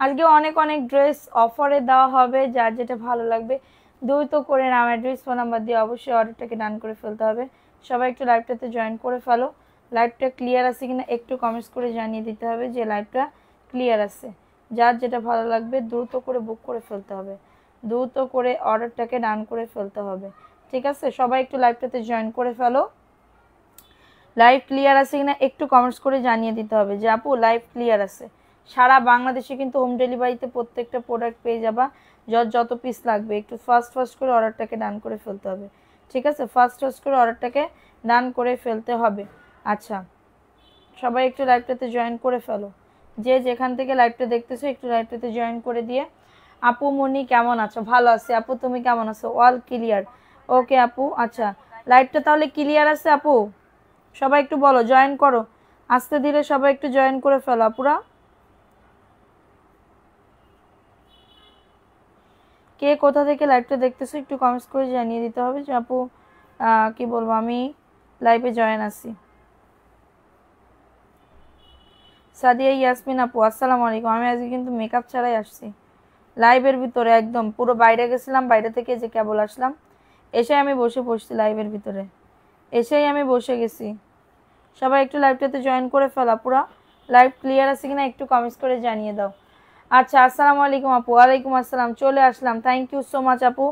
আজকে অনেক অনেক ড্রেস অফারে দেওয়া হবে, যার যেটা ভালো লাগবে দ্রুত করে নাম অ্যাড্রেস ফোন নাম্বার দিয়ে অবশ্যই অর্ডারটাকে ডান করে ফেলতে হবে। সবাই একটু লাইভটাতে জয়েন করে ফেলো। লাইভটা ক্লিয়ার আছে কিনা একটু কমেন্টস করে জানিয়ে দিতে হবে যে লাইভটা ক্লিয়ার আছে। যার যেটা ভালো লাগবে দ্রুত করে বুক করে ফেলতে হবে, দ্রুত করে অর্ডারটাকে ডান করে ফেলতে হবে। ঠিক আছে, সবাই একটু লাইভটাতে জয়েন করে ফেলো। লাইভ ক্লিয়ার আছে কিনা একটু কমেন্টস করে জানিয়ে দিতে হবে যে আপু লাইভ ক্লিয়ার আছে। সারা বাংলাদেশে কিন্তু হোম ডেলিভারিতে প্রত্যেকটা প্রোডাক্ট পেয়ে যাবা। যত পিস লাগবে একটু ফাস্ট করে অর্ডারটাকে ডান করে ফেলতে হবে। ঠিক আছে, ফাস্ট করে অর্ডারটাকে ডান করে ফেলতে হবে। আচ্ছা, সবাই একটু লাইভটাতে জয়েন করে ফেলো। যে যেখান থেকে লাইভটা দেখতেছো একটু লাইভটাতে জয়েন করে দিয়ে। আপু মনি কেমন আছো? ভালো আছি আপু, তুমি কেমন আছো? All clear. ওকে আপু, আচ্ছা লাইভটা তাহলে ক্লিয়ার আছে আপু? সবাই একটু বলো, জয়েন করো আস্তে ধীরে, সবাই একটু জয়েন করে ফেলো আপুরা। কে কোথা থেকে লাইভটা দেখতেছো একটু কমেন্টস করে জানিয়ে দিতে হবে যে আপু কি বলবো, আমি লাইভে জয়েন আছি। সাদিয়া ইয়াসমিন আপু আসসালামু আলাইকুম। আমি আজকে কিন্তু মেকআপ ছাড়াই আসছি লাইভের ভিতরে, একদম পুরো বাইরে গেছিলাম, বাইরে থেকে যে কেবল আসলাম, এসে আমি বসে পড়ছি লাইভের ভিতরে, এসেই আমি বসে গেছি। সবাই একটু লাইভটাতে জয়েন করে ফেলা পুরা। লাইভ ক্লিয়ার আছে কিনা একটু কমেন্টস করে জানিয়ে দাও। আচ্ছা, আসসালামু আলাইকুম আপু। ওয়ালাইকুম আসসালাম, চলে আসলাম, থ্যাংক ইউ সো মাচ আপু।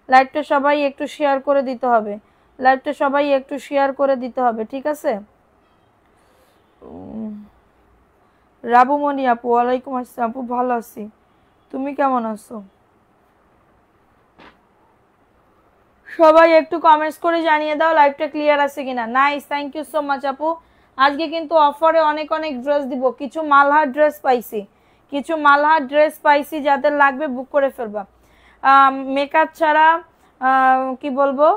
লাইভটা সবাই একটু শেয়ার করে দিতে হবে, লাইভটা সবাই একটু শেয়ার করে দিতে হবে। ঠিক আছে, রাবুমণি আপু ওয়ালাইকুম আসসালাম আপু, ভালো আছি, তুমি কেমন আছো? সবাই একটু কমেন্টস করে জানিয়ে দাও লাইভটা ক্লিয়ার আছে কিনা। Nice, thank you so much আপু। আজকে কিন্তু অফারে অনেক অনেক ড্রেস দিব, কিছু মালহার ড্রেস পাইছি, কিছু মালহার ড্রেস পাইছি, যাদের লাগবে বুক করে ফেলবা। মেকআপ ছাড়া কি বলবো,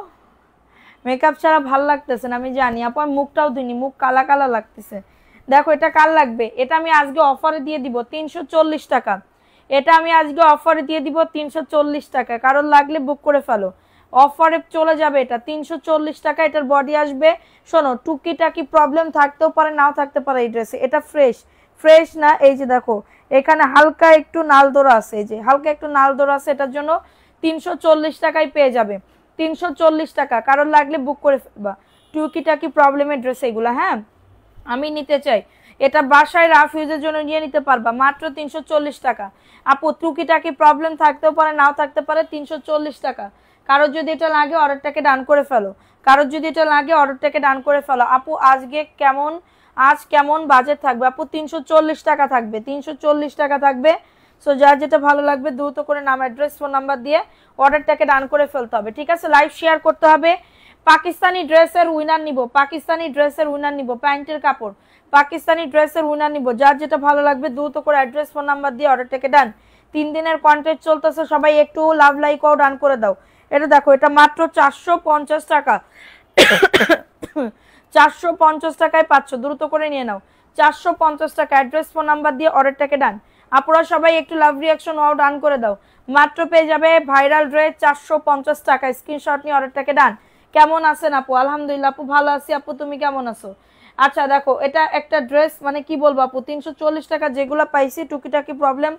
মেকআপ ছাড়া ভাল লাগতেছে না আমি জানি আপু, আমি মুখটাও ধুইনি, মুখ কালা কালা লাগতেছে। দেখো এটা কার লাগবে, এটা আমি আজকে অফারে দিয়ে দিব 340 টাকা। এটা আমি আজকে অফারে দিয়ে দিব 340 টাকা, কারণ লাগলে বুক করে ফেলো। অফারে চলে যাবে এটা 340 টাকা। এটার বডি আসবে, শোনো টুকিটাকি প্রবলেম থাকতেও পারে নাও থাকতে পারে এই ড্রেসে। এটা ফ্রেশ না, এই যে দেখো এখানে হালকা একটু নালদোরা আছে, এই যে হালকা একটু নালদোরা আছে, এটার জন্য 340 টাকায় পেয়ে যাবে। 340 টাকা, কারণ লাগলে বুক করে ফেলবা। টুকিটাকি প্রবলেমের ড্রেস এগুলো, হ্যাঁ আমি নিতে চাই। এটা বাসায় রাফ ইউজের জন্য নিয়ে নিতে পারবা মাত্র 340 টাকা। আপু টুকিটাকি প্রবলেম থাকতেও পারে নাও থাকতে পারে, 340 টাকা। কারোর যদি এটা লাগে অর্ডারটাকে ডান করে ফেলো, কারোর যদি এটা লাগে অর্ডারটাকে ডান করে ফেলো। আপু আজকে কেমন, আজ কেমন বাজেট থাকবে আপু? 340 টাকা থাকবে, 340 টাকা থাকবে। সো যার যেটা ভালো লাগবে দ্রুত করে নাম অ্যাড্রেস ফোন নাম্বার দিয়ে অর্ডারটাকে ডান করে ফেলতে হবে। ঠিক আছে, লাইভ শেয়ার করতে হবে। পাকিস্তানি ড্রেসের উইনার নিব, পাকিস্তানি ড্রেসের উইনার নিব, প্যান্টের কাপড় পাকিস্তানি ড্রেসের উইনার নিব। যার যেটা ভালো লাগবে দ্রুত করে অ্যাড্রেস ফোন নাম্বার দিয়ে অর্ডারটাকে ডান। 3 দিনের কন্ট্রাক্ট চলতেছে, সবাই একটু লাভ লাইকও ডান করে দাও। এটা দেখো, এটা মাত্র 450 টাকা, 450 টাকায় পাচ্ছ, দ্রুত করে নিয়ে নাও। 450 টাকা, অ্যাড্রেস ফোন নাম্বার দিয়ে অর্ডারটাকে ডান। আপনারা সবাই একটু লাভ রিয়াকশন ওয়াও ডান করে দাও। মাত্র পেয়ে যাবে ভাইরাল ড্রেস 450 টাকা, স্ক্রিনশট নিয়ে অর্ডারটাকে ডান। কেমন আছেন আপু? আলহামদুলিল্লাহ আপু, ভালো আছি আপু, তুমি কেমন আছো? আচ্ছা দেখো, এটা একটা ড্রেস মানে কি বলবো আপু, 340 টাকা যেগুলো পাইছি টুকিটাকি প্রবলেম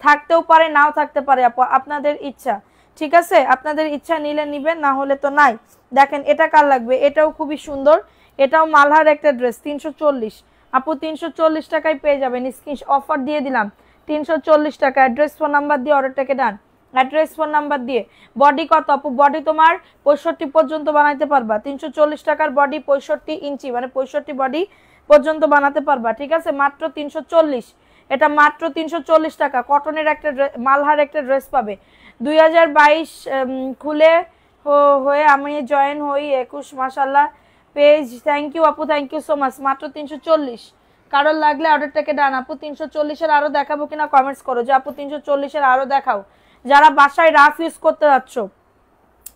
থাকতেও পারে নাও থাকতে পারে আপু, আপনাদের ইচ্ছা। ঠিক আছে, আপনাদের ইচ্ছা, নিলে নিবেন না হলে তো নাই। দেখেন এটা কার লাগবে, এটাও খুবই সুন্দর, এটাও মালহার একটা ড্রেস 340 আপু, 340 টাকায় পেয়ে যাবেন। স্ক্রিন অফার দিয়ে দিলাম 340 টাকা। অ্যাড্রেস ফোন নাম্বার দিয়ে অর্ডারটাকে ডান, অ্যাড্রেস ফোন নাম্বার দিয়ে। বডি কত আপু? বডি তোমার 65 পর্যন্ত বানাইতে পারবা। 340 টাকার বডি 65 ইঞ্চি, মানে 65 বডি পর্যন্ত বানাতে পারবা। ঠিক আছে, মাত্র 340, এটা মাত্র 340 টাকা। কটনের একটা মালহার একটা ড্রেস পাবে। 2022 খুলে হয়ে আমি জয়েন হই 21, মাশাআল্লাহ পেজ, থ্যাংক ইউ আপু, থ্যাংক ইউ সো মাচ। মাত্র 340, কারোর লাগলে অর্ডারটাকে ডান। আপু 340 এর আরো দেখাবো কিনা কমেন্টস করো যে আপু 340 এর আরো দেখাও। যারা বাসায় রাফ ইউজ করতে যাচ্ছ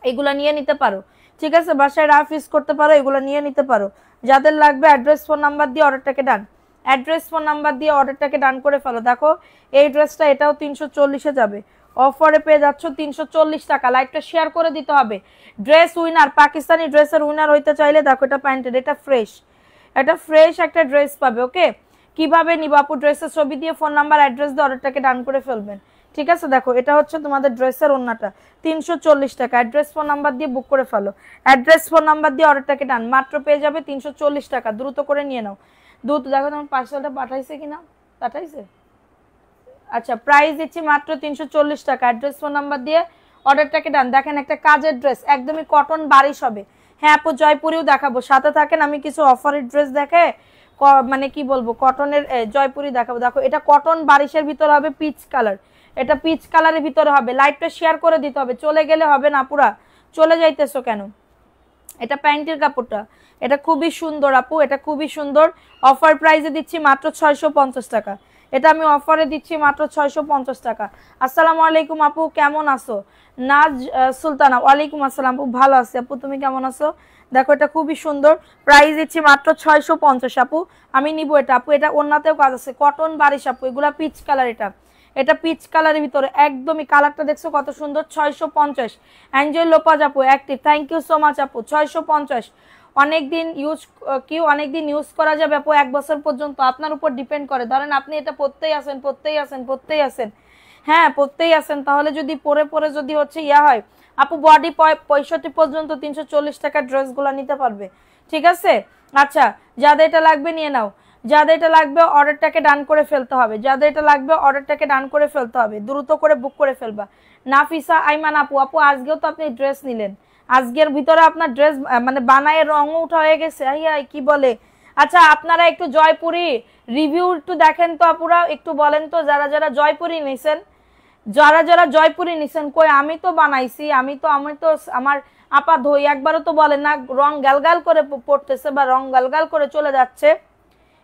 এগুলা নিয়ে নিতে পারো। ঠিক আছে, বাসায় রাফ ইউজ করতে পারো, এগুলো নিয়ে নিতে পারো। যাদের লাগবে অ্যাড্রেস ফোন নাম্বার দিয়ে অর্ডারটাকে ডান, অ্যাড্রেস ফোন নাম্বার দিয়ে অর্ডারটাকে ডান করে ফেলো। দেখো এই ড্রেসটা, এটাও 340-এ যাবে, অফারে পেয়ে যাচ্ছ 340 টাকা। লাইভটা শেয়ার করে দিতে হবে। ড্রেস উইনার, পাকিস্তানি ড্রেসের উইনার হইতে চাইলে দেখো এটা প্যান্টের, এটা ফ্রেশ, এটা ফ্রেশ একটা ড্রেস পাবে। ওকে, কিভাবে নিবা আপু ড্রেসের ছবি দিয়ে ফোন নাম্বার অ্যাড্রেস দিয়ে অর্ডারটাকে ডান করে ফেলবেন। ঠিক আছে, দেখো এটা হচ্ছে তোমাদের ড্রেসের ওন্নাটা 340 টাকা। অ্যাড্রেস ফোন নাম্বার দিয়ে বুক করে ফেলো, অ্যাড্রেস ফোন নাম্বার দিয়ে অর্ডারটাকে ডান, মাত্র পেয়ে যাবে 340 টাকা। দ্রুত করে নিয়ে নাও, দ্রুত। দেখো তোমার পার্সেলটা পাঠাইছে কিনা, পাঠাইছে। আচ্ছা, প্রাইস দিচ্ছি মাত্র 340 টাকা। অ্যাড্রেস ফোন নাম্বার দিয়ে অর্ডারটাকে ডান। দেখেন একটা কাজের ড্রেস, একদমই কটন বারিশ হবে। হ্যাঁ আপু জয়পুরিও দেখাবো, সাথে থাকেন। আমি কিছু অফারের ড্রেস দেখে মানে কি বলবো কটনের জয়পুরি দেখাবো। দেখো এটা কটন বারিশের ভিতরে হবে পিচ কালার, এটা পিচ কালারের ভিতরে হবে। লাইটটা শেয়ার করে দিতে হবে, চলে গেলে হবে না পুরা। চলে যাইতেছো কেন? এটা প্যান্টের কাপড়টা, এটা খুবই সুন্দর আপু, এটা খুবই সুন্দর। অফার প্রাইসে দিচ্ছি মাত্র 650 টাকা। এটা আমি অফারে দিচ্ছি মাত্র 650 টাকা। আসসালামু আলাইকুম আপু, কেমন আছো? নাজ সুলতানা, ওয়ালাইকুম আসসালাম আপু, ভালো আছি আপু, তুমি কেমন আছো? দেখো এটা খুবই সুন্দর, প্রাইস দিচ্ছি মাত্র 650 আপু। আমি নিব এটা আপু, এটা ওন্নাতেও কাজ আছে, কটন বারিশ আপু, এগুলা পিচ কালার। এটা পিচ কালারের ভিতরে একদমই, কালারটা দেখছো কত সুন্দর। 650। এনজয় লোপাজ আপু active, thank you so much আপু। 650 অনেকদিন ইউজ করা যাবে আপু, 1 বছর পর্যন্ত, আপনার উপর ডিপেন্ড করে। ধরেন আপনি এটা পরতেই আছেন, হ্যাঁ পরতেই আছেন, তাহলে যদি পরে যদি হচ্ছে ইয়া হয় আপু, বডি 65 পর্যন্ত 340 টাকার ড্রেসগুলো নিতে পারবে। ঠিক আছে, আচ্ছা যাদের এটা লাগবে নিয়ে নাও, যাদের এটা লাগবে অর্ডারটাকে ডান করে ফেলতে হবে, যাদের এটা লাগবে অর্ডারটাকে ডান করে ফেলতে হবে, দ্রুত করে বুক করে ফেলবা। নাফিসা আইমান আপু, আজকেও তো আপনি ড্রেস নিলেন, আজকের ভিতরে আপনার ড্রেস মানে বানায় রঙও উঠা হয়ে গেছে। কি বলে, আচ্ছা আপনারা একটু জয়পুরি রিভিউ একটু দেখেন তো আপুরা, একটু বলেন তো যারা যারা জয়পুরি নিছেন, কই আমি তো বানাইছি, আমি তো আমার আপা ধই, একবারও তো বলেন না রং গালগাল করে পড়তেছে বা রং গালগাল করে চলে যাচ্ছে।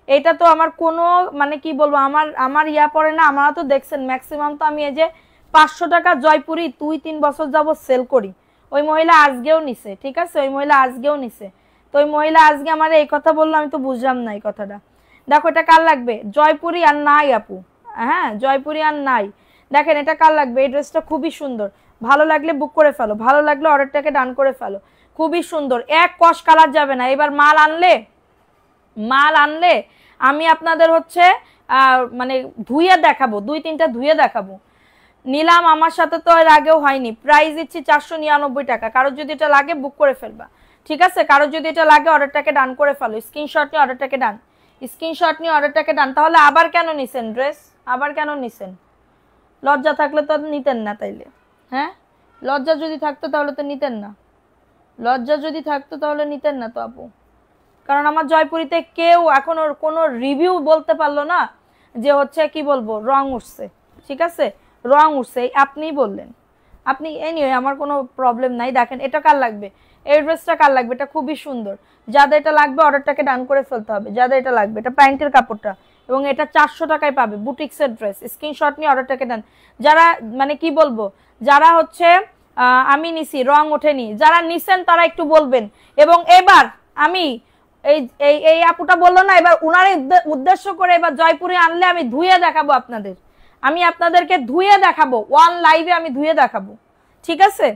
এটা তো আমার কোনো মানে কি বলবো, আমার ইয়া পড়ে না। আমরা তো দেখছেন ম্যাক্সিমাম তো আমি এই যে 500 টাকা জয়পুরি 2-3 বছর যাবত সেল করি। ওই মহিলা আজকেও নিছে, ঠিক আছে, ওই মহিলা আজকেও নিছে। তো ওই মহিলা আজকে আমার এই কথা বললো, আমি তো বুঝলাম না এই কথাটা। দেখো এটা কার লাগবে? জয়পুরি আর নাই আপু, হ্যাঁ জয়পুরি আর নাই। দেখেন এটা কার লাগবে? এই ড্রেসটা খুবই সুন্দর, ভালো লাগলে বুক করে ফেলো, ভালো লাগলে অর্ডারটাকে ডান করে ফেলো। খুবই সুন্দর, এক কস কালার যাবে না। এবার মাল আনলে আমি আপনাদের হচ্ছে মানে ধুইয়ে দেখাবো, 2-3টা ধুইয়ে দেখাবো। নিলাম, আমার সাথে তো এর আগেও হয়নি। প্রাইস দিচ্ছি 499 টাকা। কারোর যদি এটা লাগে বুক করে ফেলবা, ঠিক আছে? কারোর যদি এটা লাগে অর্ডারটাকে ডান করে ফেলো, স্ক্রিনশট নিয়ে অর্ডারটাকে ডান। তাহলে আবার কেন নিছেন ড্রেস? আবার কেন নিছেন? লজ্জা থাকলে তো নিতেন না তাইলে, হ্যাঁ লজ্জা যদি থাকতো তাহলে তো নিতেন না, তো আপু। কারণ আমার জয়পুরিতে কেউ এখনো কোনো রিভিউ বলতে পারলো না যে হচ্ছে কি বলবো রং উঠছে, ঠিক আছে, রং উঠছে, আপনিই বললেন। আপনি এনিওয়ে আমার কোনো প্রবলেম নাই। দেখেন এটা কার লাগবে, এই ড্রেসটা কার লাগবে, এটা খুবই সুন্দর। যাদের এটা লাগবে অর্ডারটাকে ডান করে ফেলতে হবে, যাদের এটা লাগবে। এটা প্যান্টের কাপড়টা এবং এটা 400 টাকায় পাবে, বুটিক্সের ড্রেস। স্ক্রিনশট নিয়ে অর্ডারটাকে ডান। যারা মানে কি বলবো, যারা হচ্ছে আমি নিছি রং ওঠেনি, যারা নিছেন তারা একটু বলবেন। এবং এবার আমি এই আপুটা বললো না, এবার উনারে উদ্দেশ্য করে এবার জয়পুরে আনলে আমি ধুয়ে দেখাবো আপনাদের, আমি আপনাদেরকে ধুয়ে দেখাবো, ওয়ান লাইভে আমি ধুয়ে দেখাবো, ঠিক আছে?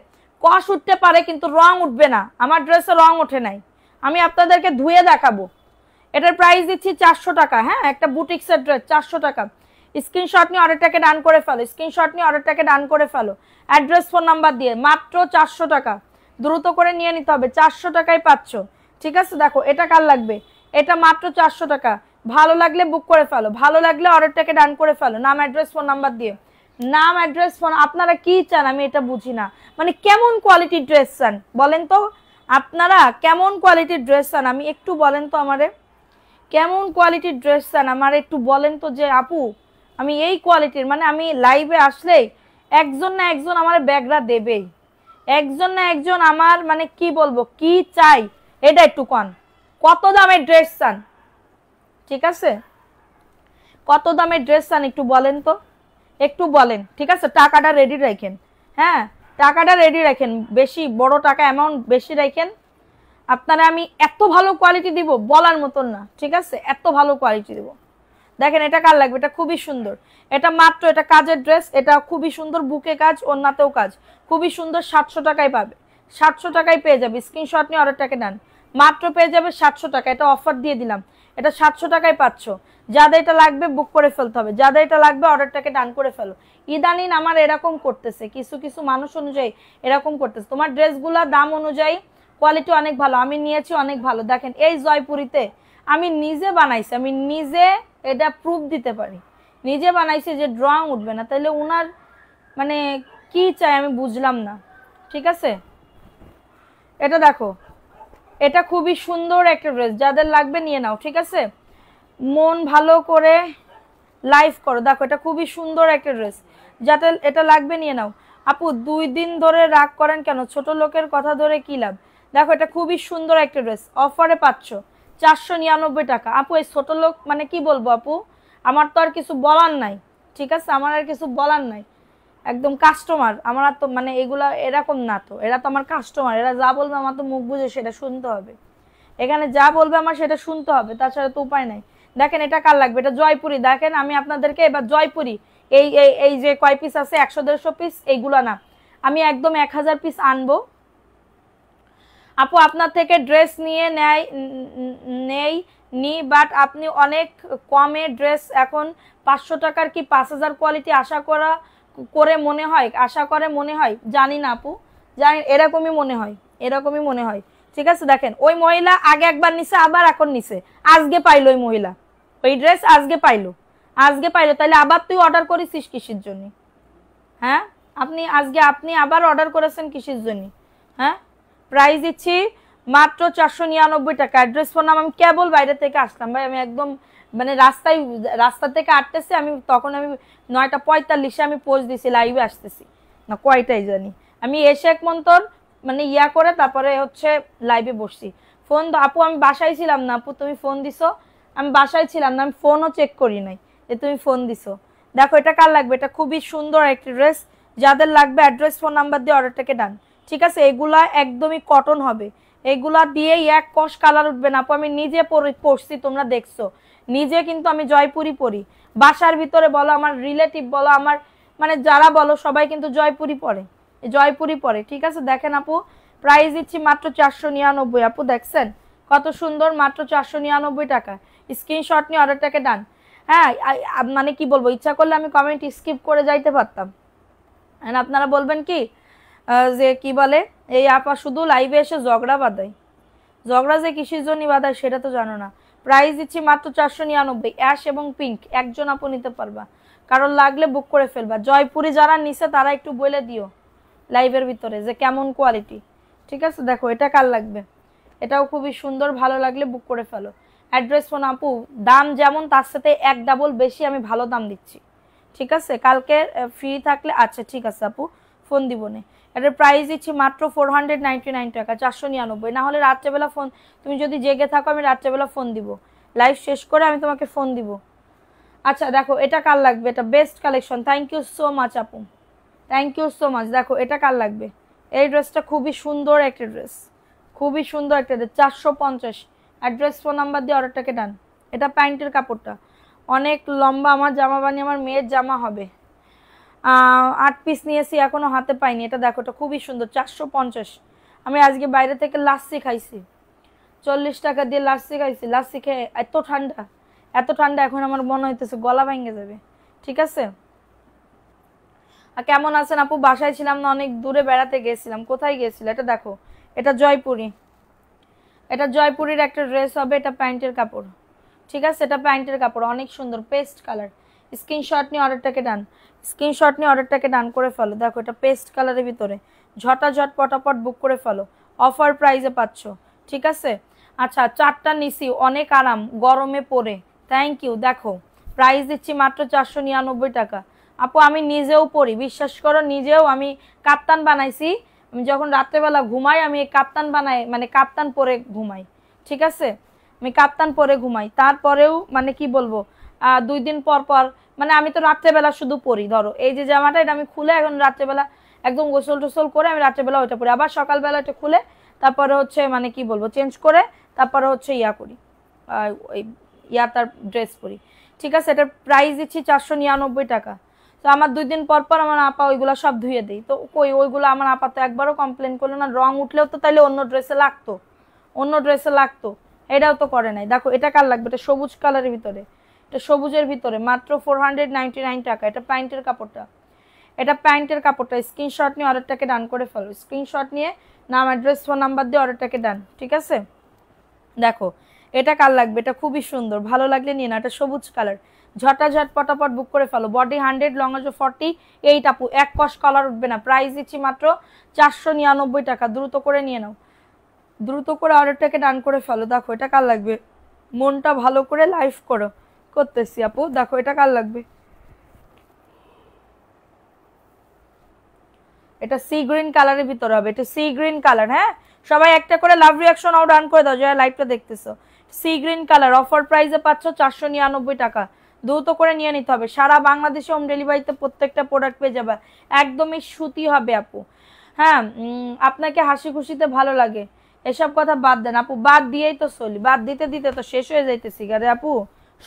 কস উঠতে পারে কিন্তু রং উঠবে না, আমার ড্রেসে রং ওঠে নাই, আমি আপনাদেরকে ধুয়ে দেখাবো। এটার প্রাইস দিচ্ছি 400 টাকা। হ্যাঁ একটা বুটিক্সের ড্রেস 400 টাকা। স্ক্রিনশট নিয়ে অর্ডারটাকে ডান করে ফেলো, অ্যাড্রেস ফোন নাম্বার দিয়ে মাত্র 400 টাকা। দ্রুত করে নিয়ে নিতে হবে, 400 টাকায় পাচ্ছ, ঠিক আছে? দেখো এটা কার লাগবে, এটা মাত্র 400 টাকা। ভালো লাগলে বুক করে ফেলো, ভালো লাগলে অর্ডারটাকে ডান করে ফেলো, নাম অ্যাড্রেস ফোন নাম্বার দিয়ে। আপনারা কি চান আমি এটা বুঝি না, মানে কেমন কোয়ালিটির ড্রেস চান বলেন তো, আপনারা কেমন কোয়ালিটির ড্রেস চান আমি একটু বলেন তো আমারে, কেমন কোয়ালিটির ড্রেস চান আমার একটু বলেন তো, যে আপু আমি এই কোয়ালিটির, মানে আমি লাইভে আসলেই একজন না একজন আমার ব্যাগরা দেবেই, একজন না একজন আমার মানে কি বলবো কি চাই এটা একটু কত দামের ড্রেস চান, ঠিক আছে? কত দামের ড্রেস চান একটু বলেন তো, একটু বলেন, ঠিক আছে? টাকাটা রেডি রাখেন, হ্যাঁ টাকাটা রেডি রাখেন, বেশি বড় টাকা অ্যামাউন্ট বেশি রাখেন। আপনারা আমি এত ভালো কোয়ালিটি দিব বলার মতন না, ঠিক আছে? এত ভালো কোয়ালিটি দিব। দেখেন এটা কার লাগবে, এটা খুবই সুন্দর, এটা মাত্র, এটা কাজের ড্রেস, এটা খুবই সুন্দর, বুকে কাজ, ওন্নাতেও কাজ, খুবই সুন্দর। 700 টাকায় পাবে, 700 টাকায় পেয়ে যাবে। স্ক্রিনশট নিয়ে অর্ডারটাকে ডান, মাত্র পেয়ে যাবে 700 টাকা। এটা অফার দিয়ে দিলাম, এটা 700 টাকায় পাচ্ছ। যাদের এটা লাগবে বুক করে ফেলতে হবে, যাদের এটা লাগবে অর্ডারটাকে ডান করে ফেলো। ইদানিং আমার এরকম করতেছে, কিছু কিছু মানুষ অনুযায়ী এরকম করতেছে। তোমার ড্রেসগুলা দাম অনুযায়ী কোয়ালিটি অনেক ভালো, আমি নিয়েছি অনেক ভালো। দেখেন এই জয়পুরিতে আমি নিজে বানাইছি, আমি নিজে এটা প্রুফ দিতে পারি, নিজে বানাইছি যে ড্রং উঠবে না। তাহলে উনার মানে কি চাই আমি বুঝলাম না। ঠিক আছে, এটা দেখো, এটা খুবই সুন্দর একটা ড্রেস, যাদের লাগবে নিয়ে নাও। ঠিক আছে, মন ভালো করে লাইভ করো। দেখো এটা খুবই সুন্দর একটা ড্রেস, যাদের এটা লাগবে নিয়ে নাও। আপু 2 দিন ধরে রাগ করেন কেন, ছোট লোকের কথা ধরে কি লাভ? দেখো এটা খুবই সুন্দর একটা ড্রেস, অফারে পাচ্ছ 499 টাকা। আপু এই ছোট লোক মানে কি বলবো আপু, আমার তো আর কিছু বলার নাই। ঠিক আছে, আমার আর কিছু বলার নাই, একদম কাস্টমার আমার। আর তো মানে এগুলা এরকম না, তো এরা তো আমার কাস্টমার, এরা যা বলবে আমার তো মুখ বুঝে সেটা শুনতে হবে। এখানে যা বলবে আমার সেটা শুনতে হবে, তাছাড়া তো উপায় নাই। দেখেন এটা কার লাগবে, এটা জয়পুরি। দেখেন আমি আপনাদেরকে এবার জয়পুরি এই এই এই যে কয় পিস আছে 100-150 পিস, এইগুলা না, আমি একদম 1000 পিস আনবো। আপু আপনার থেকে ড্রেস নিয়ে নি বাট আপনি অনেক কমে ড্রেস এখন 500 টাকার কি 5000 কোয়ালিটি আশা করে মনে হয়, আশা করে মনে হয়, জানি না আপু, জানি এরকমই মনে হয়, এরকমই মনে হয়। ঠিক আছে, দেখেন ওই মহিলা আগে একবার নিছে, আবার এখন নিছে, আজকে পাইলো ওই মহিলা ওই ড্রেস, আজকে পাইলো, আজকে পাইলো। তাহলে আবার তুই অর্ডার করেছিস কিসের জন্য? হ্যাঁ, আপনি আবার অর্ডার করেছেন কিসের জন্য? হ্যাঁ, প্রাইস দিচ্ছি মাত্র 499 টাকা। অ্যাড্রেস ফোন নাম, আমি কেবল বাইরে থেকে আসলাম ভাই, আমি একদম মানে রাস্তা থেকে আসতেছি আমি, তখন আমি 9:45 আমি পোস্ট দিছি, লাইভে আসতেছি না কয়টাই জানি, আমি এসে এক মন্তর মানে ইয়া করে তারপরে হচ্ছে লাইভে বসছি। ফোন আপু আমি বাসায় ছিলাম না আপু, তুমি ফোন দিছো, আমি বাসায় ছিলাম না, আমি ফোনও চেক করি নাই যে তুমি ফোন দিছো। দেখো এটা কার লাগবে, এটা খুবই সুন্দর একটা ড্রেস, যাদের লাগবে অ্যাড্রেস ফোন নাম্বার দিয়ে অর্ডারটাকে ডান। ঠিক আছে, এগুলা একদমই কটন হবে, এগুলা দিয়ে এক কষ কালার উঠবে না আপু, আমি নিজে পরছি, তোমরা দেখছো নিজে, কিন্তু আমি জয়পুরি পরি, বাসার ভিতরে বলো, আমার রিলেটিভ বলো, আমার মানে যারা বলো সবাই কিন্তু জয়পুরি পরে, জয়পুরি পরে। ঠিক আছে, দেখেন আপু প্রাইস দিচ্ছি মাত্র 499। আপু দেখছেন কত সুন্দর, মাত্র 499 টাকা। স্ক্রিনশট নিয়ে অর্ডারটাকে ডান। হ্যাঁ মানে কি বলবো, ইচ্ছা করলে আমি কমেন্ট স্কিপ করে যাইতে পারতাম, আপনারা বলবেন কি যে কি বলে এই আপা শুধু লাইভে এসে ঝগড়া বাঁধায়, ঝগড়া যে কিসের জন্য বাঁধায় সেটা তো জানো না। প্রাইস দিচ্ছি মাত্র 499, অ্যাশ এবং পিঙ্ক, একজন আপু নিতে পারবা, কারণ লাগলে বুক করে ফেলবা। জয়পুরি যারা নিছে তারা একটু বলে দিও লাইভের ভিতরে যে কেমন কোয়ালিটি। ঠিক আছে, দেখো এটা কার লাগবে, এটাও খুবই সুন্দর, ভালো লাগলে বুক করে ফেলো। অ্যাড্রেস ফোন আপু, দাম যেমন তার সাথে 1 ডাবল বেশি আমি ভালো দাম দিচ্ছি। ঠিক আছে, কালকে ফ্রি থাকলে আচ্ছা ঠিক আছে আপু ফোন দিব না। এটার প্রাইস দিচ্ছি মাত্র 499 টাকা, 499। না হলে রাত্রেবেলা ফোন, তুমি যদি জেগে থাকো আমি রাত্রেবেলা ফোন দিব, লাইভ শেষ করে আমি তোমাকে ফোন দিব। আচ্ছা দেখো এটা কার লাগবে, এটা best collection, thank you so much আপু, থ্যাংক ইউ সো মাচ। দেখো এটা কার লাগবে, এই ড্রেসটা খুবই সুন্দর একটা ড্রেস, খুবই সুন্দর একটা ড্রেস, 450। অ্যাড্রেস ফোন নাম্বার দিয়ে অর্ডারটাকে ডান। এটা প্যান্টের কাপড়টা অনেক লম্বা, আমার জামা বানিয়ে আমার মেয়ের জামা হবে। 8 পিস নিয়েছি, এখনো হাতে পাইনি। এটা দেখো এটা খুবই সুন্দর, 450। আমি আজকে বাইরে থেকে লাস্সি খাইছি, 40 টাকা দিয়ে লাস্সি খাইছি, লাস্সি খেয়ে এত ঠান্ডা, এত ঠান্ডা এখন আমার মনে হইতেছে গলা ভেঙে যাবে। ঠিক আছে, কেমন আছেন আপু? বাসায় ছিলাম না, অনেক দূরে বেড়াতে গেছিলাম। কোথায় গেছিল? এটা দেখো, এটা জয়পুরি, এটা জয়পুরির একটা ড্রেস হবে, এটা প্যান্টের কাপড়। ঠিক আছে, এটা প্যান্টের কাপড় অনেক সুন্দর, পেস্ট কালার। স্ক্রিনশট নিয়ে অর্ডারটাকে ডান, স্ক্রিনশট নিয়ে অর্ডারটাকে ডান করে ফেলো। দেখো এটা পেস্ট কালারের ভিতরে, ঝটাঝট পটাপট বুক করে ফেলো, অফার প্রাইসে পাচ্ছ। ঠিক আছে, আচ্ছা 4টা নিছি, অনেক আরাম গরমে পরে, থ্যাংক ইউ। দেখো প্রাইস দিচ্ছি মাত্র 499 টাকা। আপু আমি নিজেও পরি, বিশ্বাস করো, নিজেও আমি কাপ্তান বানাইছি, আমি যখন রাত্রেবেলা ঘুমাই আমি কাপ্তান বানাই, মানে কাপ্তান পরে ঘুমাই। ঠিক আছে, আমি কাপ্তান পরে ঘুমাই, তারপরেও মানে কি বলবো 2 দিন পর পর মানে আমি তো রাত্রেবেলা শুধু পরি। ধরো এই যে জামাটা, এটা আমি খুলে এখন রাত্রেবেলা একদম গোসল টোসল করে আমি রাত্রেবেলা ওইটা পরি, আবার সকালবেলা এটা খুলে তারপরে হচ্ছে মানে কি বলবো চেঞ্জ করে তারপরে হচ্ছে ইয়া করি, ওই তার ড্রেস পরি। ঠিক আছে, এটার প্রাইস দিচ্ছি 499 টাকা। তো আমার 2 দিন পর পর আমার আপা ওইগুলো সব ধুয়ে দিই, তো কই ওইগুলো আমার আপা তো একবারও কমপ্লেন করলো না, রং উঠলেও তো তাইলে অন্য ড্রেসে লাগতো, অন্য ড্রেসে লাগতো। এটাও তো করে নাই। দেখো এটা কার লাগবে, এটা সবুজ কালারের ভিতরে, এটা সবুজের ভিতরে মাত্র 499 টাকা। এটা প্যান্টের কাপড়টা, এটা প্যান্টের কাপড়টা। স্ক্রিনশট নিয়ে অর্ডারটাকে ডান করে ফেলো, স্ক্রিনশট নিয়ে নাম অ্যাড্রেস ফোন নাম্বার দিয়ে অর্ডারটাকে ডান, ঠিক আছে। দেখো এটা কার লাগবে, এটা খুবই সুন্দর, ভালো লাগলে নিয়ে না। এটা সবুজ কালার, ঝটাঝট পটাপট বুক করে ফেলো। বডি 100, লং আছে 48 আপু, এক কস কলার উঠবে না। প্রাইস দিচ্ছি মাত্র 499 টাকা। দ্রুত করে নিয়ে নাও, দ্রুত করে অর্ডারটাকে ডান করে ফেলো। দেখো এটা কার লাগবে, মনটা ভালো করে লাইভ করো, করতেছি আপু। দেখো এটা কার লাগবে, এটা সি গ্রিন কালারের ভিতরে হবে, এটা সি গ্রিন কালার। হ্যাঁ সবাই একটা করে লাভ রিয়াকশন আউট ডান করে দাও যারা লাইভটা দেখতেছো। সি গ্রিন কালার, অফার প্রাইসে পাচ্ছ 499 টাকা। দ্রুত করে নিয়ে নিতে হবে। সারা বাংলাদেশে হোম ডেলিভারিতে প্রত্যেকটা প্রোডাক্ট পেয়ে যাবে। একদমই সুতি হবে আপু। হ্যাঁ আপনাকে হাসি খুশিতে ভালো লাগে, এসব কথা বাদ দেন আপু। বাদ দিয়েই তো চলি, বাদ দিতে দিতে তো শেষ হয়ে যাইতেছি গারে আপু,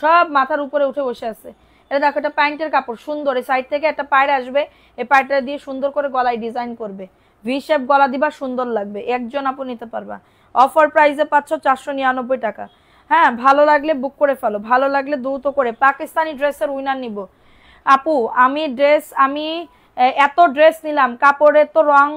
সব মাথার উপরে উঠে বসে আছে। এটা দেখো এটা প্যান্টের কাপড়, সুন্দর। এই সাইড থেকে একটা পায়ের আসবে, এই পায়েরটা দিয়ে সুন্দর করে গলায় ডিজাইন করবে, ভি শেপ গলা দিবা, সুন্দর লাগবে। একজন আপু নিতে পারবা। অফার প্রাইসে পাচ্ছ 499 টাকা। হ্যাঁ ভালো লাগলে বুক করে ফেলো, ভালো লাগলে দ্রুত করে। পাকিস্তানি ড্রেসের উইনার নিব আপু। আমি এত ড্রেস নিলাম, কাপড়ের তো রং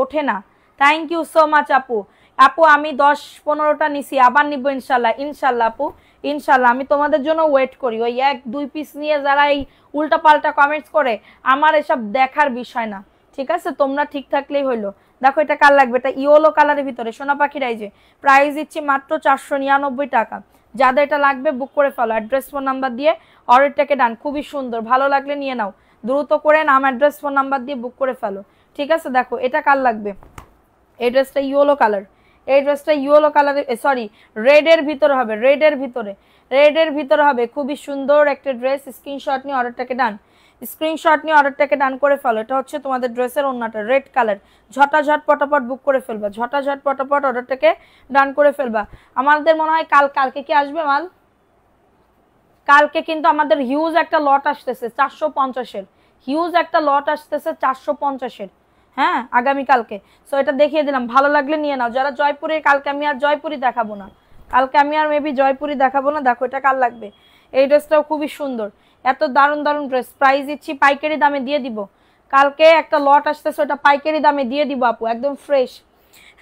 ওঠে না। থ্যাংক ইউ সো মাচ আপু। আপু আমি 10-15টা নিছি, আবার নিব ইনশাল্লাহ। ইনশাল্লাহ আপু, ইনশাল্লাহ। আমি তোমাদের জন্য ওয়েট করি। ওই 1-2 পিস নিয়ে যারা এই উল্টা পাল্টা কমেন্টস করে, আমার এসব দেখার বিষয় না, ঠিক আছে। তোমরা ঠিক থাকলেই হইলো। দেখো এটা কার লাগবে, এটা ইয়েলো কালারের ভিতরে সোনা পাখির এই যে। প্রাইস দিচ্ছি মাত্র 499 টাকা। যাদের এটা লাগবে বুক করে ফেলো, অ্যাড্রেস ফোন নাম্বার দিয়ে অর্ডারটাকে ডান। খুবই সুন্দর, ভালো লাগলে নিয়ে নাও। দ্রুত করে নাম অ্যাড্রেস ফোন নাম্বার দিয়ে বুক করে ফেলো, ঠিক আছে। দেখো এটা কার লাগবে, এই ড্রেসটা ইয়েলো কালার, এই ড্রেসটা ইয়েলো কালারের, সরি রেডের ভিতরে হবে, রেডের ভিতরে হবে। খুবই সুন্দর একটা ড্রেস। স্ক্রিনশট নিয়ে অর্ডারটাকে ডান, স্ক্রিনশট নিয়ে অর্ডারটাকে ডান করে ফেলো। এটা হচ্ছে তোমাদের ড্রেসের ওন্নাটা, রেড কালার। ঝটাঝট পটাপট বুক করে ফেলবা, ঝটাঝট পটাপট অর্ডারটাকে ডান করে ফেলবা। আমাদের মনে হয় কালকে কি আসবে মাল, কালকে কিন্তু আমাদের হিউজ একটা লট আসতেছে 450-এর, হিউজ একটা লট আসতেছে 450-এর। হ্যাঁ আগামীকালকে। সো এটা দেখিয়ে দিলাম, ভালো লাগলে নিয়ে নাও। যারা জয়পুরে, কালকে আমি আর জয়পুরি দেখাবো না, কালকে আমি আর মেবি জয়পুরি দেখাবো না। দেখো এটা কার লাগবে, এই ড্রেসটাও খুবই সুন্দর। এত দারুণ দারুণ ড্রেস, প্রাইস দিচ্ছি পাইকারি দামে দিয়ে দিব। কালকে একটা লট আসতেছে, ওটা পাইকারি দামে দিয়ে দিব আপু, একদম ফ্রেশ।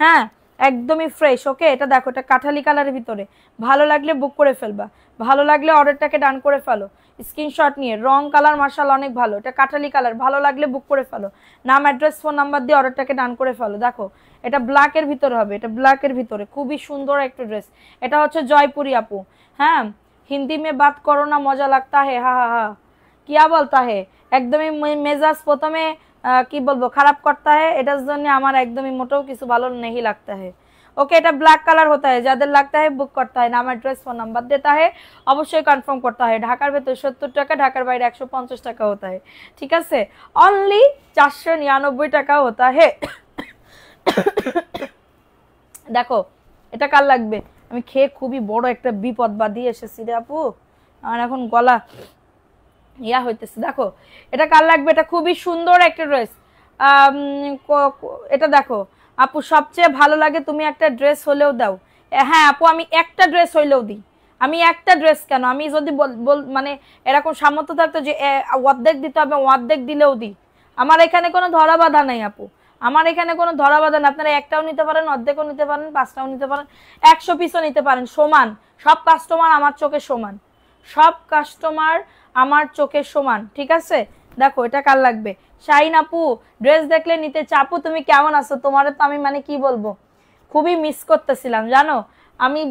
হ্যাঁ একদমই ফ্রেশ। ওকে এটা দেখো, এটা কাঠালি কালারের ভিতরে, ভালো লাগলে বুক করে ফেলবা, ভালো লাগলে অর্ডারটাকে ডান করে ফেলো স্ক্রিনশট নিয়ে। রং কালার মার্শাল অনেক ভালো, এটা কাঠালি কালার, ভালো লাগলে বুক করে ফেলো। নাম অ্যাড্রেস ফোন নাম্বার দিয়ে অর্ডারটাকে ডান করে ফেলো। দেখো এটা ব্ল্যাকের ভিতরে হবে, এটা ব্ল্যাকের ভিতরে খুবই সুন্দর একটা ড্রেস। এটা হচ্ছে জয়পুরি আপু। হ্যাঁ হিন্দি মে বাত করো না, মজা লাগতা হে, হা হা হা কিয়া বলতা হে। একদমই মেজাজ প্রথমে কি বলবো খারাপ করতা হে, এটার জন্য আমার একদমই মোটেও কিছু ভালো নেই লাগতা হে। ओके এটা ব্ল্যাক কালার होता है, যাদের লাগता है বুক করতে হয়, নাম অ্যাড্রেস ফোন নাম্বার देता है, অবশ্যই কনফার্ম করতে হয়। ঢাকার ভেতর 70 টাকা, ঢাকার বাইরে 150 টাকা होता है, ঠিক আছে। অনলি 499 টাকা होता है। দেখো এটা কার লাগবে, আমি খেয়ে খুবই বড় একটা বিপদ বাঁধিয়ে এসেছি রে আপু, আমার এখন গলা ইয়া হইতেছে। দেখো এটা কার লাগবে, এটা খুবই সুন্দর একটা ড্রেস। এটা দেখো আপু, সবচেয়ে ভালো লাগে তুমি একটা ড্রেস হলেও দাও। হ্যাঁ আপু আমি একটা ড্রেস হইলেও দিই, আমি একটা ড্রেস কেন, আমি যদি মানে এরকম সামর্থ্য থাকতো যে অর্ধেক দিতে হবে, অর্ধেক দিলেও দিই। আমার এখানে কোনো ধরা বাঁধা নাই আপু, আমার এখানে কোনো ধরা বাঁধা না। আপনারা একটাও নিতে পারেন, অর্ধেকও নিতে পারেন, 5টাও নিতে পারেন, 100 পিসও নিতে পারেন, সমান। সব কাস্টমার আমার চোখে সমান, সব কাস্টমার আমার চোখে সমান, ঠিক আছে। দেখো এটা কার লাগবে, শাইন আপু ড্রেস দেখলে নিতে চাপু, তুমি কেমন আছো? তোমার তো আমি মানে কি বলবো, খুবই মিস করতেছিলাম জানো। আমি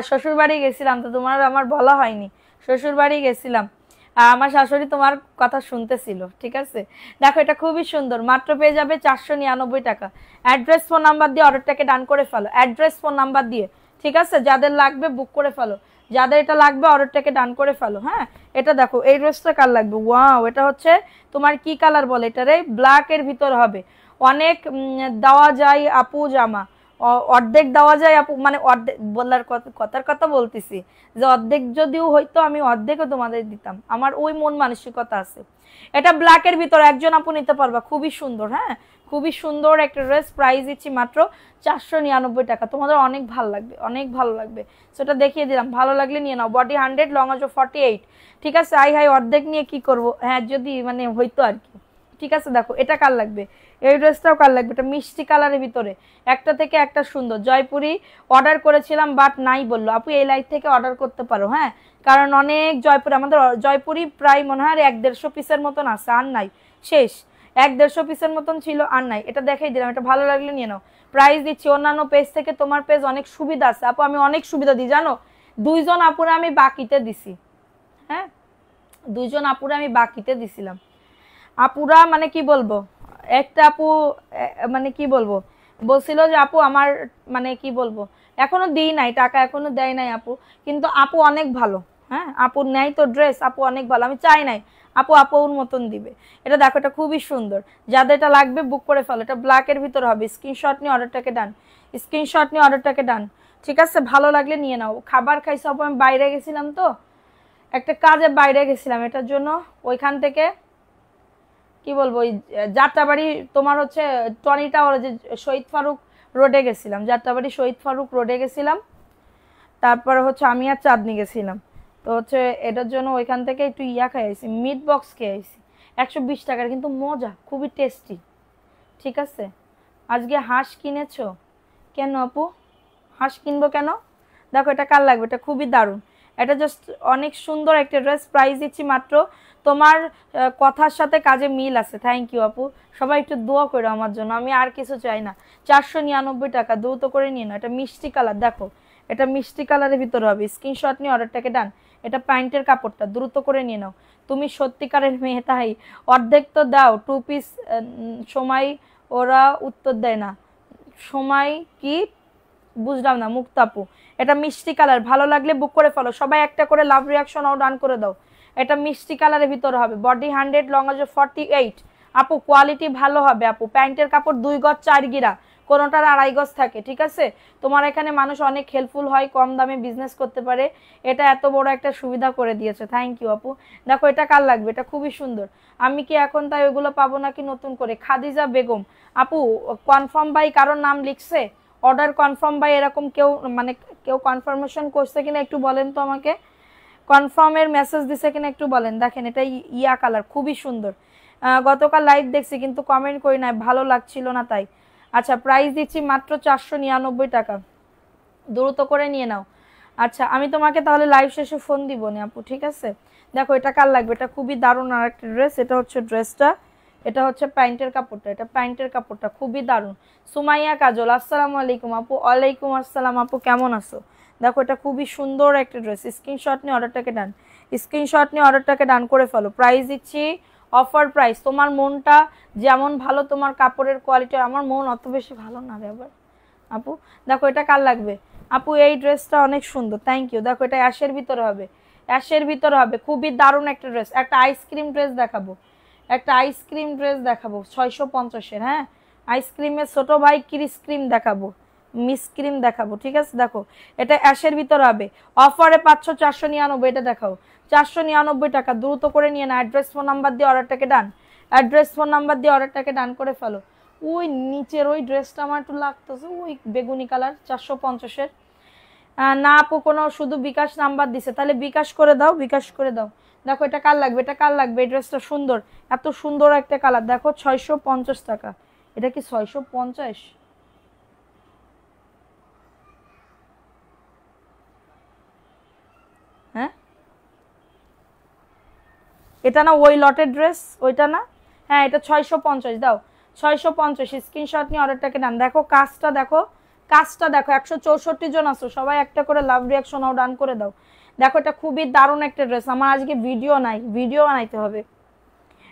শ্বশুর বাড়ি গেছিলাম, তো তোমার আমার বলা হয়নি, শ্বশুর বাড়ি গেছিলাম, আমার শাশুড়ি তোমার কথা শুনতেছিল, ঠিক আছে। দেখো এটা খুবই সুন্দর, মাত্র পেয়ে যাবে 499 টাকা। অ্যাড্রেস ফোন নাম্বার দিয়ে অর্ডারটাকে ডান করে ফেলো, অ্যাড্রেস ফোন নাম্বার দিয়ে, ঠিক আছে। যাদের লাগবে বুক করে ফেলো, যাদের এটা লাগবে অর্ডারটাকে ডান করে ফেলো। হ্যাঁ এটা দেখো এই ড্রেসটা কার লাগবে, ওয়াও এটা হচ্ছে তোমার কি কালার বলে এটারে, ব্ল্যাক এর ভিতর হবে। অনেক দেওয়া যায় আপু জামা, অর্ধেক দেওয়া যায় আপু, মানে অর্ধেক বলার কথার কথা বলতেছি যে অর্ধেক যদিও হইতো আমি অর্ধেকও তোমাদের দিতাম, আমার ওই মন মানসিকতা আছে। এটা ব্ল্যাক এর ভিতর, একজন আপু নিতে পারবা, খুবই সুন্দর। হ্যাঁ খুবই সুন্দর একটা ড্রেস, প্রাইস দিচ্ছি মাত্র 499 টাকা। তোমাদের অনেক ভালো লাগবে, অনেক ভালো লাগবে, সেটা দেখিয়ে দিলাম। ভালো লাগলে নিয়ে নাও। বডি 100, লং আছে 48। ঠিক আছে, হাই অর্ধেক নিয়ে কি করব, হ্যাঁ যদি মানে হইতো আর কি। ঠিক আছে, দেখো এটা কার লাগবে, এই ড্রেসটাও কার লাগবে, এটা মিষ্টি কালারের ভিতরে, একটা থেকে একটা সুন্দর। জয়পুরি অর্ডার করেছিলাম বাট নাই বললো আপু, এই লাইট থেকে অর্ডার করতে পারো। হ্যাঁ, কারণ অনেক জয়পুরি, আমাদের জয়পুরি প্রায় মনে হয় 150 পিসের মতন আছে, আর নাই, শেষ। 150 পিসের মতন ছিল, আর নাই। এটা দেখাই দিলাম, এটা ভালো লাগলে নিয়ে নাও। প্রাইস দিচ্ছি অন্যান্য পেজ থেকে তোমার পেজ অনেক সুবিধা আছে আপু, আমি অনেক সুবিধা দিই জানো। 2 জন আপুরা আমি বাকিতে দিছি, হ্যাঁ 2 জন আপুরা আমি বাকিতে দিছিলাম। আপুরা মানে কি বলবো, একটা আপু মানে কি বলবো, বলছিল যে আপু আমার মানে কি বলবো, এখনো দিই নাই টাকা, এখনো দেয় নাই আপু, কিন্তু আপু অনেক ভালো। হ্যাঁ, আপু নেই তো ড্রেস, আপু অনেক ভালো, আমি চাই নাই আপু আপুর মতন দিবে। এটা দেখো, এটা খুবই সুন্দর, যাদের এটা লাগবে বুক করে ফেলো। এটা ব্ল্যাকের ভিতর হবে, স্ক্রিনশট নিয়ে অর্ডারটাকে ডান, স্ক্রিনশট নিয়ে অর্ডারটাকে ডান। ঠিক আছে, ভালো লাগলে নিয়ে নাও। খাবার খাইছো আপু, আমি বাইরে গেছিলাম তো, একটা কাজে বাইরে গেছিলাম, এটার জন্য ওইখান থেকে কি বলবো, ওই যাত্রাবাড়ি তোমার হচ্ছে টনি টাওয়ার, যে শহীদ ফারুক রোডে গেছিলাম, যাত্রাবাড়ি শহীদ ফারুক রোডে গেছিলাম, তারপরে হচ্ছে আমি আর চাঁদনি গেছিলাম। তো হচ্ছে এটার জন্য ওইখান থেকে একটু ইয়া খাই আইছি, মিট বক্স খেয়ে আইছি 120 টাকার, কিন্তু মজা, খুবই টেস্টি। ঠিক আছে, আজকে হাঁস কিনেছো কেন আপু, হাঁস কিনবো কেন, দেখো এটা কার লাগবে, এটা খুবই দারুণ, এটা জাস্ট অনেক সুন্দর একটা ড্রেস। প্রাইস দিচ্ছি মাত্র, তোমার কথার সাথে কাজে মিল আছে। থ্যাংক ইউ আপু, সবাই একটু দোয়া করো আমার জন্য, আমি আর কিছু চাই না। 499 টাকা, দ্রুত করে নিয়ে নাও। এটা মিষ্টি কালার, দেখো এটা মিষ্টি কালারের ভিতরে হবে, স্ক্রিনশট নিয়ে অর্ডারটাকে ডান। এটা প্যান্টের কাপড়টা, দ্রুত করে নিয়ে নাও। তুমি সত্যিকারের মেয়ে তাই, অর্ধেক তো দাও, 2 পিস সময়, ওরা উত্তর দেয় না, সময় কি বুঝলাম না মুক্তাপু। এটা মিষ্টি কালার, ভালো লাগলে বুক করে ফেলো। সবাই একটা করে লাভ রিয়াকশন আউট ডান করে দাও। এটা মিষ্টি কালারের ভিতরে হবে, বডি 100, লং আছে 48। আপু কোয়ালিটি ভালো হবে আপু, প্যান্টের কাপড় 2 গজ 4 গিরা, কোনোটার 2.5 গজ থাকে। ঠিক আছে, তোমার এখানে মানুষ অনেক হেল্পফুল হয়, কম দামে বিজনেস করতে পারে, এটা এত বড় একটা সুবিধা করে দিয়েছে। থ্যাংক ইউ আপু। দেখো এটা কার লাগবে, এটা খুবই সুন্দর। আমি কি এখন তাই ওইগুলো পাবো নাকি নতুন করে। খাদিজা বেগম আপু, কনফার্ম বাই কারোর নাম লিখছে, অর্ডার কনফার্ম বাই এরকম কেউ মানে কেউ কনফার্মেশন করছে কিনা একটু বলেন তো আমাকে, কনফার্মের মেসেজ দিছে কিনা একটু বলেন। দেখেন এটা ইয়া কালার, খুবই সুন্দর। গতকাল লাইভ দেখছি কিন্তু কমেন্ট করি নাই, ভালো লাগছিল না তাই। আচ্ছা, প্রাইস দিচ্ছি মাত্র 499 টাকা, দ্রুত করে নিয়ে নাও। আচ্ছা, আমি তোমাকে তাহলে লাইভ শেষে ফোন দিব না আপু, ঠিক আছে। দেখো এটা কার লাগবে, এটা খুবই দারুণ আর একটা ড্রেস। এটা হচ্ছে ড্রেসটা, এটা হচ্ছে প্যান্টের কাপড়টা, এটা প্যান্টের কাপড়টা খুবই দারুণ। সুমাইয়া কাজল, আসসালামু আলাইকুম আপু। ওয়ালাইকুম আসসালাম আপু, কেমন আছো। দেখো এটা খুবই সুন্দর একটা ড্রেস, স্ক্রিনশট নিয়ে অর্ডারটাকে ডান, স্ক্রিনশট নিয়ে অর্ডারটাকে ডান করে ফেলো। প্রাইস দিচ্ছি অফার প্রাইস। তোমার মনটা যেমন ভালো, তোমার কাপড়ের কোয়ালিটি, আমার মন অত বেশি ভালো না রে আবার আপু। দেখো এটা কার লাগবে আপু, এই ড্রেসটা অনেক সুন্দর। Thank you. দেখো এটা অ্যাশের ভিতরে হবে, অ্যাশের ভিতরে হবে, খুবই দারুণ একটা ড্রেস। একটা আইসক্রিম ড্রেস দেখাবো, একটা আইসক্রিম ড্রেস দেখাবো 650-এর। হ্যাঁ, আইসক্রিমের ছোট ভাই ক্রিস ক্রিম দেখাবো, মিস ক্রিম দেখাবো। ঠিক আছে, দেখো এটা অ্যাশের ভিতরে হবে, অফারে পাচ্ছ 499। এটা দেখাও 499 টাকা, দ্রুত করে নিয়ে না। অ্যাড্রেস ফোন নাম্বার দিয়ে অর্ডারটাকে ডান, অ্যাড্রেস ফোন নাম্বার দিয়ে অর্ডারটাকে ডান করে ফেলো। ওই নিচের ওই ড্রেসটা আমার একটু লাগতেছে, ওই বেগুনি কালার 450-এর। না আপু, কোনো শুধু বিকাশ নাম্বার দিছে, তাহলে বিকাশ করে দাও, বিকাশ করে দাও। দেখো এটা কার লাগবে, এটা কার লাগবে, এই ড্রেসটা সুন্দর, এত সুন্দর একটা কালার। দেখো 650 টাকা, এটা কি 650? হ্যাঁ, এটা না ওই লটের ড্রেস, ওইটা না। হ্যাঁ, এটা 650 দাও, 650। স্ক্রিনশট নিয়ে অর্ডারটাকে ডান। দেখো কাজটা দেখো, কাজটা দেখো, 164 জন আছো, সবাই একটা করে লাভ রিয়াকশন আও ডান করে দাও। দেখো এটা খুবই দারুণ একটা ড্রেস, আমার আজকে ভিডিও নাই, ভিডিও বানাইতে হবে।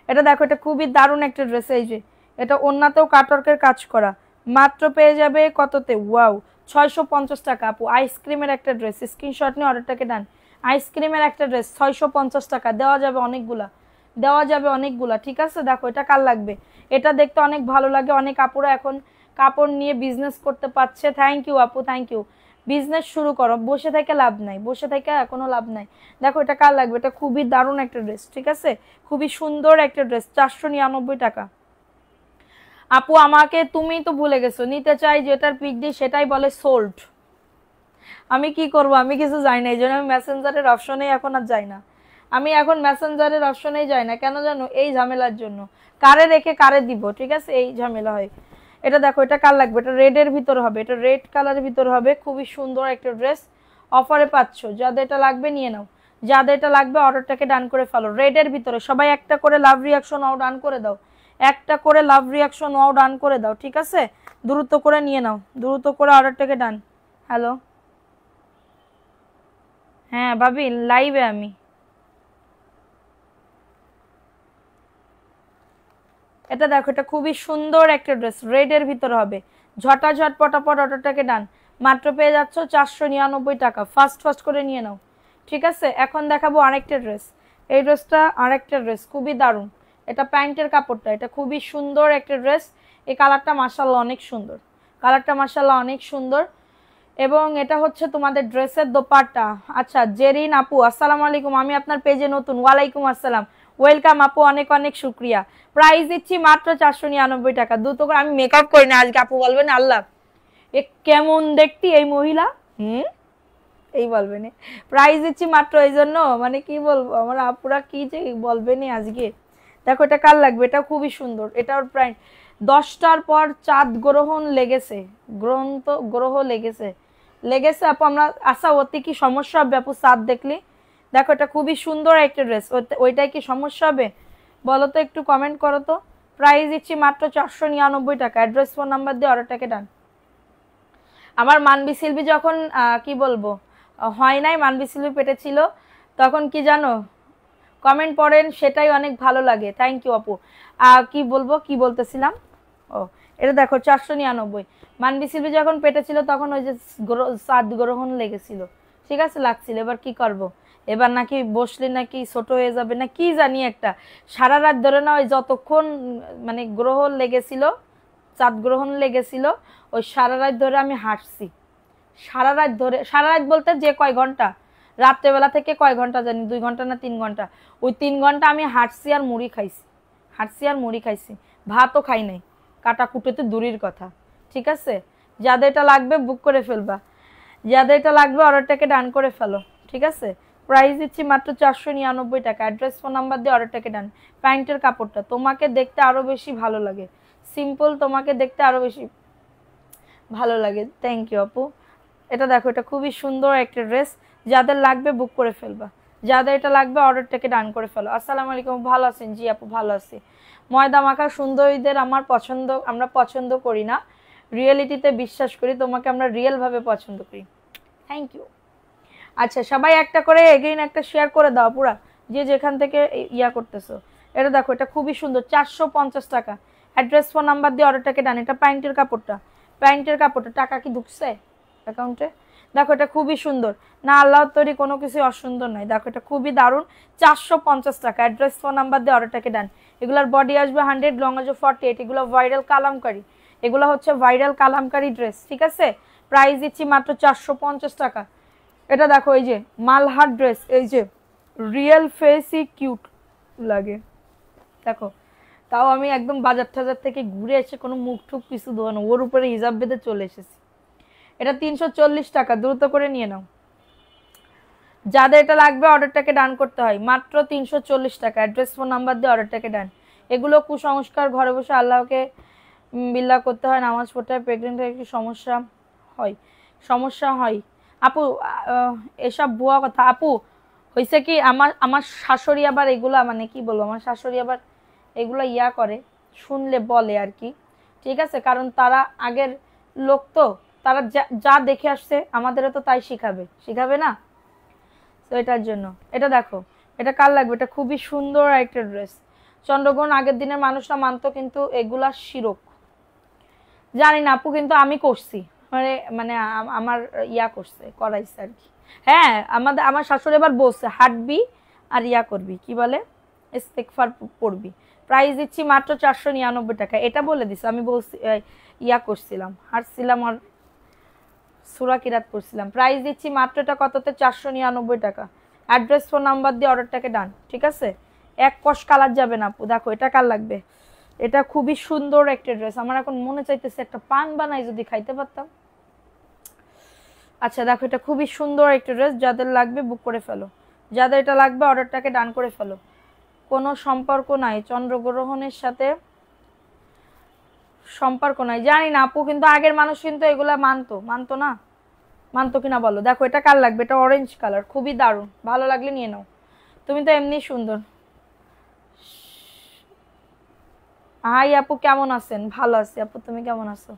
এটা দেখো, এটা খুবই দারুণ একটা ড্রেস, এই যে এটা ওন্নাতেও কাটওয়ার্কের কাজ করা, মাত্র পেয়ে যাবে কততে, ওয়াও 650 টাকা আপু। আইসক্রিমের একটা ড্রেস, স্ক্রিনশট নিয়ে অর্ডারটাকে ডান। আইসক্রিমের একটা ড্রেস 650 টাকা, দেওয়া যাবে অনেকগুলা, দেওয়া যাবে অনেকগুলা। ঠিক আছে, দেখো এটা কার লাগবে, এটা দেখতে অনেক ভালো লাগে, অনেক আপুরা এখন কাপড় নিয়ে বিজনেস করতে পারছে। থ্যাংক ইউ আপু, থ্যাংক ইউ। বিজনেস শুরু করো, বসে থেকে লাভ নাই, বসে থেকে কোনো লাভ নাই। দেখো এটা কার লাগবে, এটা খুবই দারুণ একটা ড্রেস। ঠিক আছে, খুবই সুন্দর একটা ড্রেস, 499 টাকা। আপু আমাকে তুমি তো ভুলে গেছো, নিতে চাই যেটার পিক দিই সেটাই বলে সোল্ড। আমি কি করব, আমি কিছু জানি না, এই জন্য আমি মেসেঞ্জারের অপশনেই এখন আর যাই না। আমি এখন মেসেঞ্জারের অপশনেই যাই না, কেন জানো? এই ঝামেলার জন্য, কারে রেখে কারে দিব, ঠিক আছে, এই ঝামেলা হয়। এটা দেখো, এটা কার লাগবে? এটা রেডের ভিতর হবে, এটা রেড কালারের ভিতর হবে, খুবই সুন্দর একটা ড্রেস, অফারে পাচ্ছ। যাদের এটা লাগবে নিয়ে নাও, যাদের এটা লাগবে অর্ডারটাকে ডান করে ফেলো। রেডের ভিতরে সবাই একটা করে লাভ রিয়াকশন নাও, ডান করে দাও, একটা করে লাভ রিয়াকশন নাও, ডান করে দাও, ঠিক আছে? দ্রুত করে নিয়ে নাও, দ্রুত করে অর্ডারটাকে ডান। হ্যালো, হ্যাঁ ভাবি, লাইভে আমি। এটা দেখো, এটা খুবই সুন্দর একটা ড্রেস, রেডের ভিতর হবে, ঝটাঝট পটাপট অর্ডারটাকে ডান। মাত্র পেয়ে যাচ্ছ 499 টাকা, ফাস্ট ফাস্ট করে নিয়ে নাও, ঠিক আছে? এখন দেখাবো আরেকটা ড্রেস। এই ড্রেসটা আরেকটা ড্রেস, খুবই দারুণ। এটা প্যান্টের কাপড়টা, এটা খুবই সুন্দর একটা ড্রেস। এই কালারটা মাশাআল্লাহ অনেক সুন্দর, কালারটা মাশাআল্লাহ অনেক সুন্দর। এবং এটা হচ্ছে তোমাদের ড্রেসের দোপাট্টা। আচ্ছা জেরিন আপু, আসসালামু আলাইকুম, আমি আপনার পেজে নতুন। ওয়ালাইকুম আসসালাম, ওয়েলকাম আপু, অনেক অনেক শুক্রিয়া। প্রাইস দিচ্ছি মাত্র 499 টাকা। দ্রুত করে, আমি মেকআপ করি না আজকে, আপু বলবেন আল্লাহ এ কেমন দেখতি এই মহিলা, এই বলবেন। প্রাইস দিচ্ছি মাত্র, এই জন্য মানে কি বলবো, আমার আপুরা কি যে বলবেন আজকে। দেখো এটা কার লাগবে, এটা খুবই সুন্দর, এটার প্রাইস 10টার পর চাঁদ গ্রহণ লেগেছে, গ্রহণ তো গ্রহ লেগেছে, লেগেছে আপু। আমরা আশা অতি কি সমস্যা হবে আপু চাঁদ দেখলি? দেখো এটা খুবই সুন্দর একটা ড্রেস, ওইটাই কি সমস্যা হবে বলো তো, একটু কমেন্ট করো তো। প্রাইস দিচ্ছি মাত্র 499 টাকা। অ্যাড্রেস ফোন নাম্বার দিয়ে অর্ডারটাকে ডান। আমার মানবি সিলভি যখন কি বলবো হয় নাই, মানবি সিলভি পেটে ছিল, তখন কি জানো কমেন্ট পড়েন, সেটাই অনেক ভালো লাগে। থ্যাংক ইউ আপু। কি বলবো, কি বলতেছিলাম, ও এটা দেখো 499। মানবি সিলভি যখন পেটে ছিল তখন ওই যে চাঁদ গ্রহণ লেগেছিল, ঠিক আছে, লাগছিল। এবার কি করব, এবার নাকি বসলে নাকি ছোট হয়ে যাবে না কি জানি একটা, সারা রাত ধরে না ওই যতক্ষণ মানে গ্রহণ লেগেছিল, চাঁদ গ্রহণ লেগেছিল, ওই সারা রাত ধরে আমি হাঁটছি, সারা রাত ধরে, সারা রাত বলতে যে কয় ঘন্টা, রাত্রেবেলা থেকে কয় ঘন্টা জানি, 2 ঘন্টা না 3 ঘন্টা, ওই 3 ঘন্টা আমি হাঁটছি আর মুড়ি খাইছি, হাঁটছি আর মুড়ি খাইছি, ভাতও খাই নাই, কাটা কুটোতে দূরের কথা, ঠিক আছে? যাদের এটা লাগবে বুক করে ফেলবা, যাদের এটা লাগবে অর্ডারটাকে ডান করে ফেলো, ঠিক আছে? প্রাইস দিচ্ছি মাত্র 499 টাকা। অ্যাড্রেস ফোন নাম্বার দিয়ে অর্ডারটাকে ডান। প্যান্টের কাপড়টা তোমাকে দেখতে আরো বেশি ভালো লাগে, সিম্পল, তোমাকে দেখতে আরো বেশি ভালো লাগে। থ্যাংক ইউ আপু। এটা দেখো, এটা খুবই সুন্দর একটা ড্রেস, যাদের লাগবে বুক করে ফেলবা, যাদের এটা লাগবে অর্ডারটাকে ডান করে ফেলো। আসসালামু আলাইকুম, ভালো আছেন? জি আপু ভালো আছি। ময়দা মাখা সুন্দরীদের আমার পছন্দ, আমরা পছন্দ করি না, রিয়েলিটিতে বিশ্বাস করি, তোমাকে আমরা রিয়েল ভাবে পছন্দ করি। Thank you. আচ্ছা সবাই একটা করে এগেইন একটা শেয়ার করে দাও পুরা, যে যেখান থেকে ইয়া করতেছো। এটা দেখো, এটা খুবই সুন্দর, 450 টাকা। অ্যাড্রেস ফোন নাম্বার দিয়ে অর্ডারটাকে ডান। এটা প্যান্টের কাপড়টা, প্যান্টের কাপড়টা, টাকা কি ঢুকছে অ্যাকাউন্টে? দেখো এটা খুবই সুন্দর, না আল্লাহর তৈরি কোনো কিছু অসুন্দর নাই। দেখো এটা খুবই দারুণ, 450 টাকা। অ্যাড্রেস ফোন নাম্বার দিয়ে অর্ডারটাকে ডান। এগুলার বডি আসবে 100, লং আসবে 48। এগুলো ভাইরাল কালামকারি, এগুলো হচ্ছে ভাইরাল কালামকারি ড্রেস, ঠিক আছে? প্রাইস দিচ্ছি মাত্র 450 টাকা। এটা দেখো, এই যে মালহার ড্রেস, এই যে রিয়েল ফেসই কিউট লাগে, দেখো। তাও আমি একদম বাজার টাজার থেকে ঘুরে এসে কোনো মুখ ঠুক পিছু ধোয়ানো, ওর উপরে হিজাব বেঁধে চলে এসেছি। এটা 340 টাকা, দ্রুত করে নিয়ে নাও। যাদের এটা লাগবে অর্ডারটাকে ডান করতে হয়, মাত্র 340 টাকা। অ্যাড্রেস ফোন নাম্বার দিয়ে অর্ডারটাকে ডান। এগুলো কুসংস্কার, ঘরে বসে আল্লাহকে বিল্লাহ করতে হয়, নামাজ পড়তে হয়, প্রেগনেন্টের একটু সমস্যা হয়, সমস্যা হয় আপু। এসব ভুয়া কথা আপু। হয়েছে কি, আমার আমার শাশুড়ি আবার এগুলা মানে কি বলবো, আমার শাশুড়ি আবার এগুলো ইয়া করে, শুনলে বলে আর কি, ঠিক আছে? কারণ তারা আগের লোক তো, তারা যা দেখে আসছে আমাদেরও তো তাই শিখাবে, শিখাবে না? তো এটার জন্য। এটা দেখো, এটা কার লাগবে? এটা খুবই সুন্দর একটা ড্রেস, চন্দ্রগ্রহণ আগের দিনের মানুষরা মানতো, কিন্তু এগুলা শিরক, জানি না আপু, কিন্তু আমি করছি, মানে মানে আমার ইয়া করছে, করাইছে আর কি। হ্যাঁ, আমার শাশুড়ি এবার বলছে হাঁটবি আর ইয়া করবি, কি বলে, ইস্তেগফার পড়বি। প্রাইস দিচ্ছি মাত্র 499 টাকা। এটা বলে দিছে, আমি বলছি ইয়া করছিলাম, হাঁটছিলাম আর সূরা কিরাত পড়ছিলাম। প্রাইস দিচ্ছি মাত্র, এটা কততে, 499 টাকা। অ্যাড্রেস ফোন নাম্বার দিয়ে অর্ডারটাকে ডান, ঠিক আছে? এক কষ কালার যাবে না আপু। দেখো এটা কার লাগবে, এটা খুবই সুন্দর একটা ড্রেস। আমার এখন মনে চাইতেছে একটা পান বানাই যদি খাইতে পারতাম। আচ্ছা দেখো, এটা খুবই সুন্দর একটা ড্রেস। যাদের লাগবে বুক করে ফেলো, যাদের এটা লাগবে অর্ডারটাকে ডান করে ফেলো। কোনো সম্পর্ক নাই চন্দ্রগ্রহণের সাথে, সম্পর্ক নাই জানি না আপু, কিন্তু আগের মানুষ কিন্তু এগুলা মানতো না, মানতো কিনা বলো। দেখো এটা কার লাগবে, এটা অরেঞ্জ কালার, খুবই দারুণ, ভালো লাগলে নিয়ে নাও। তুমি তো এমনি সুন্দর। হাই আপু, কেমন আছেন? ভালো আছি আপু, তুমি কেমন আছো?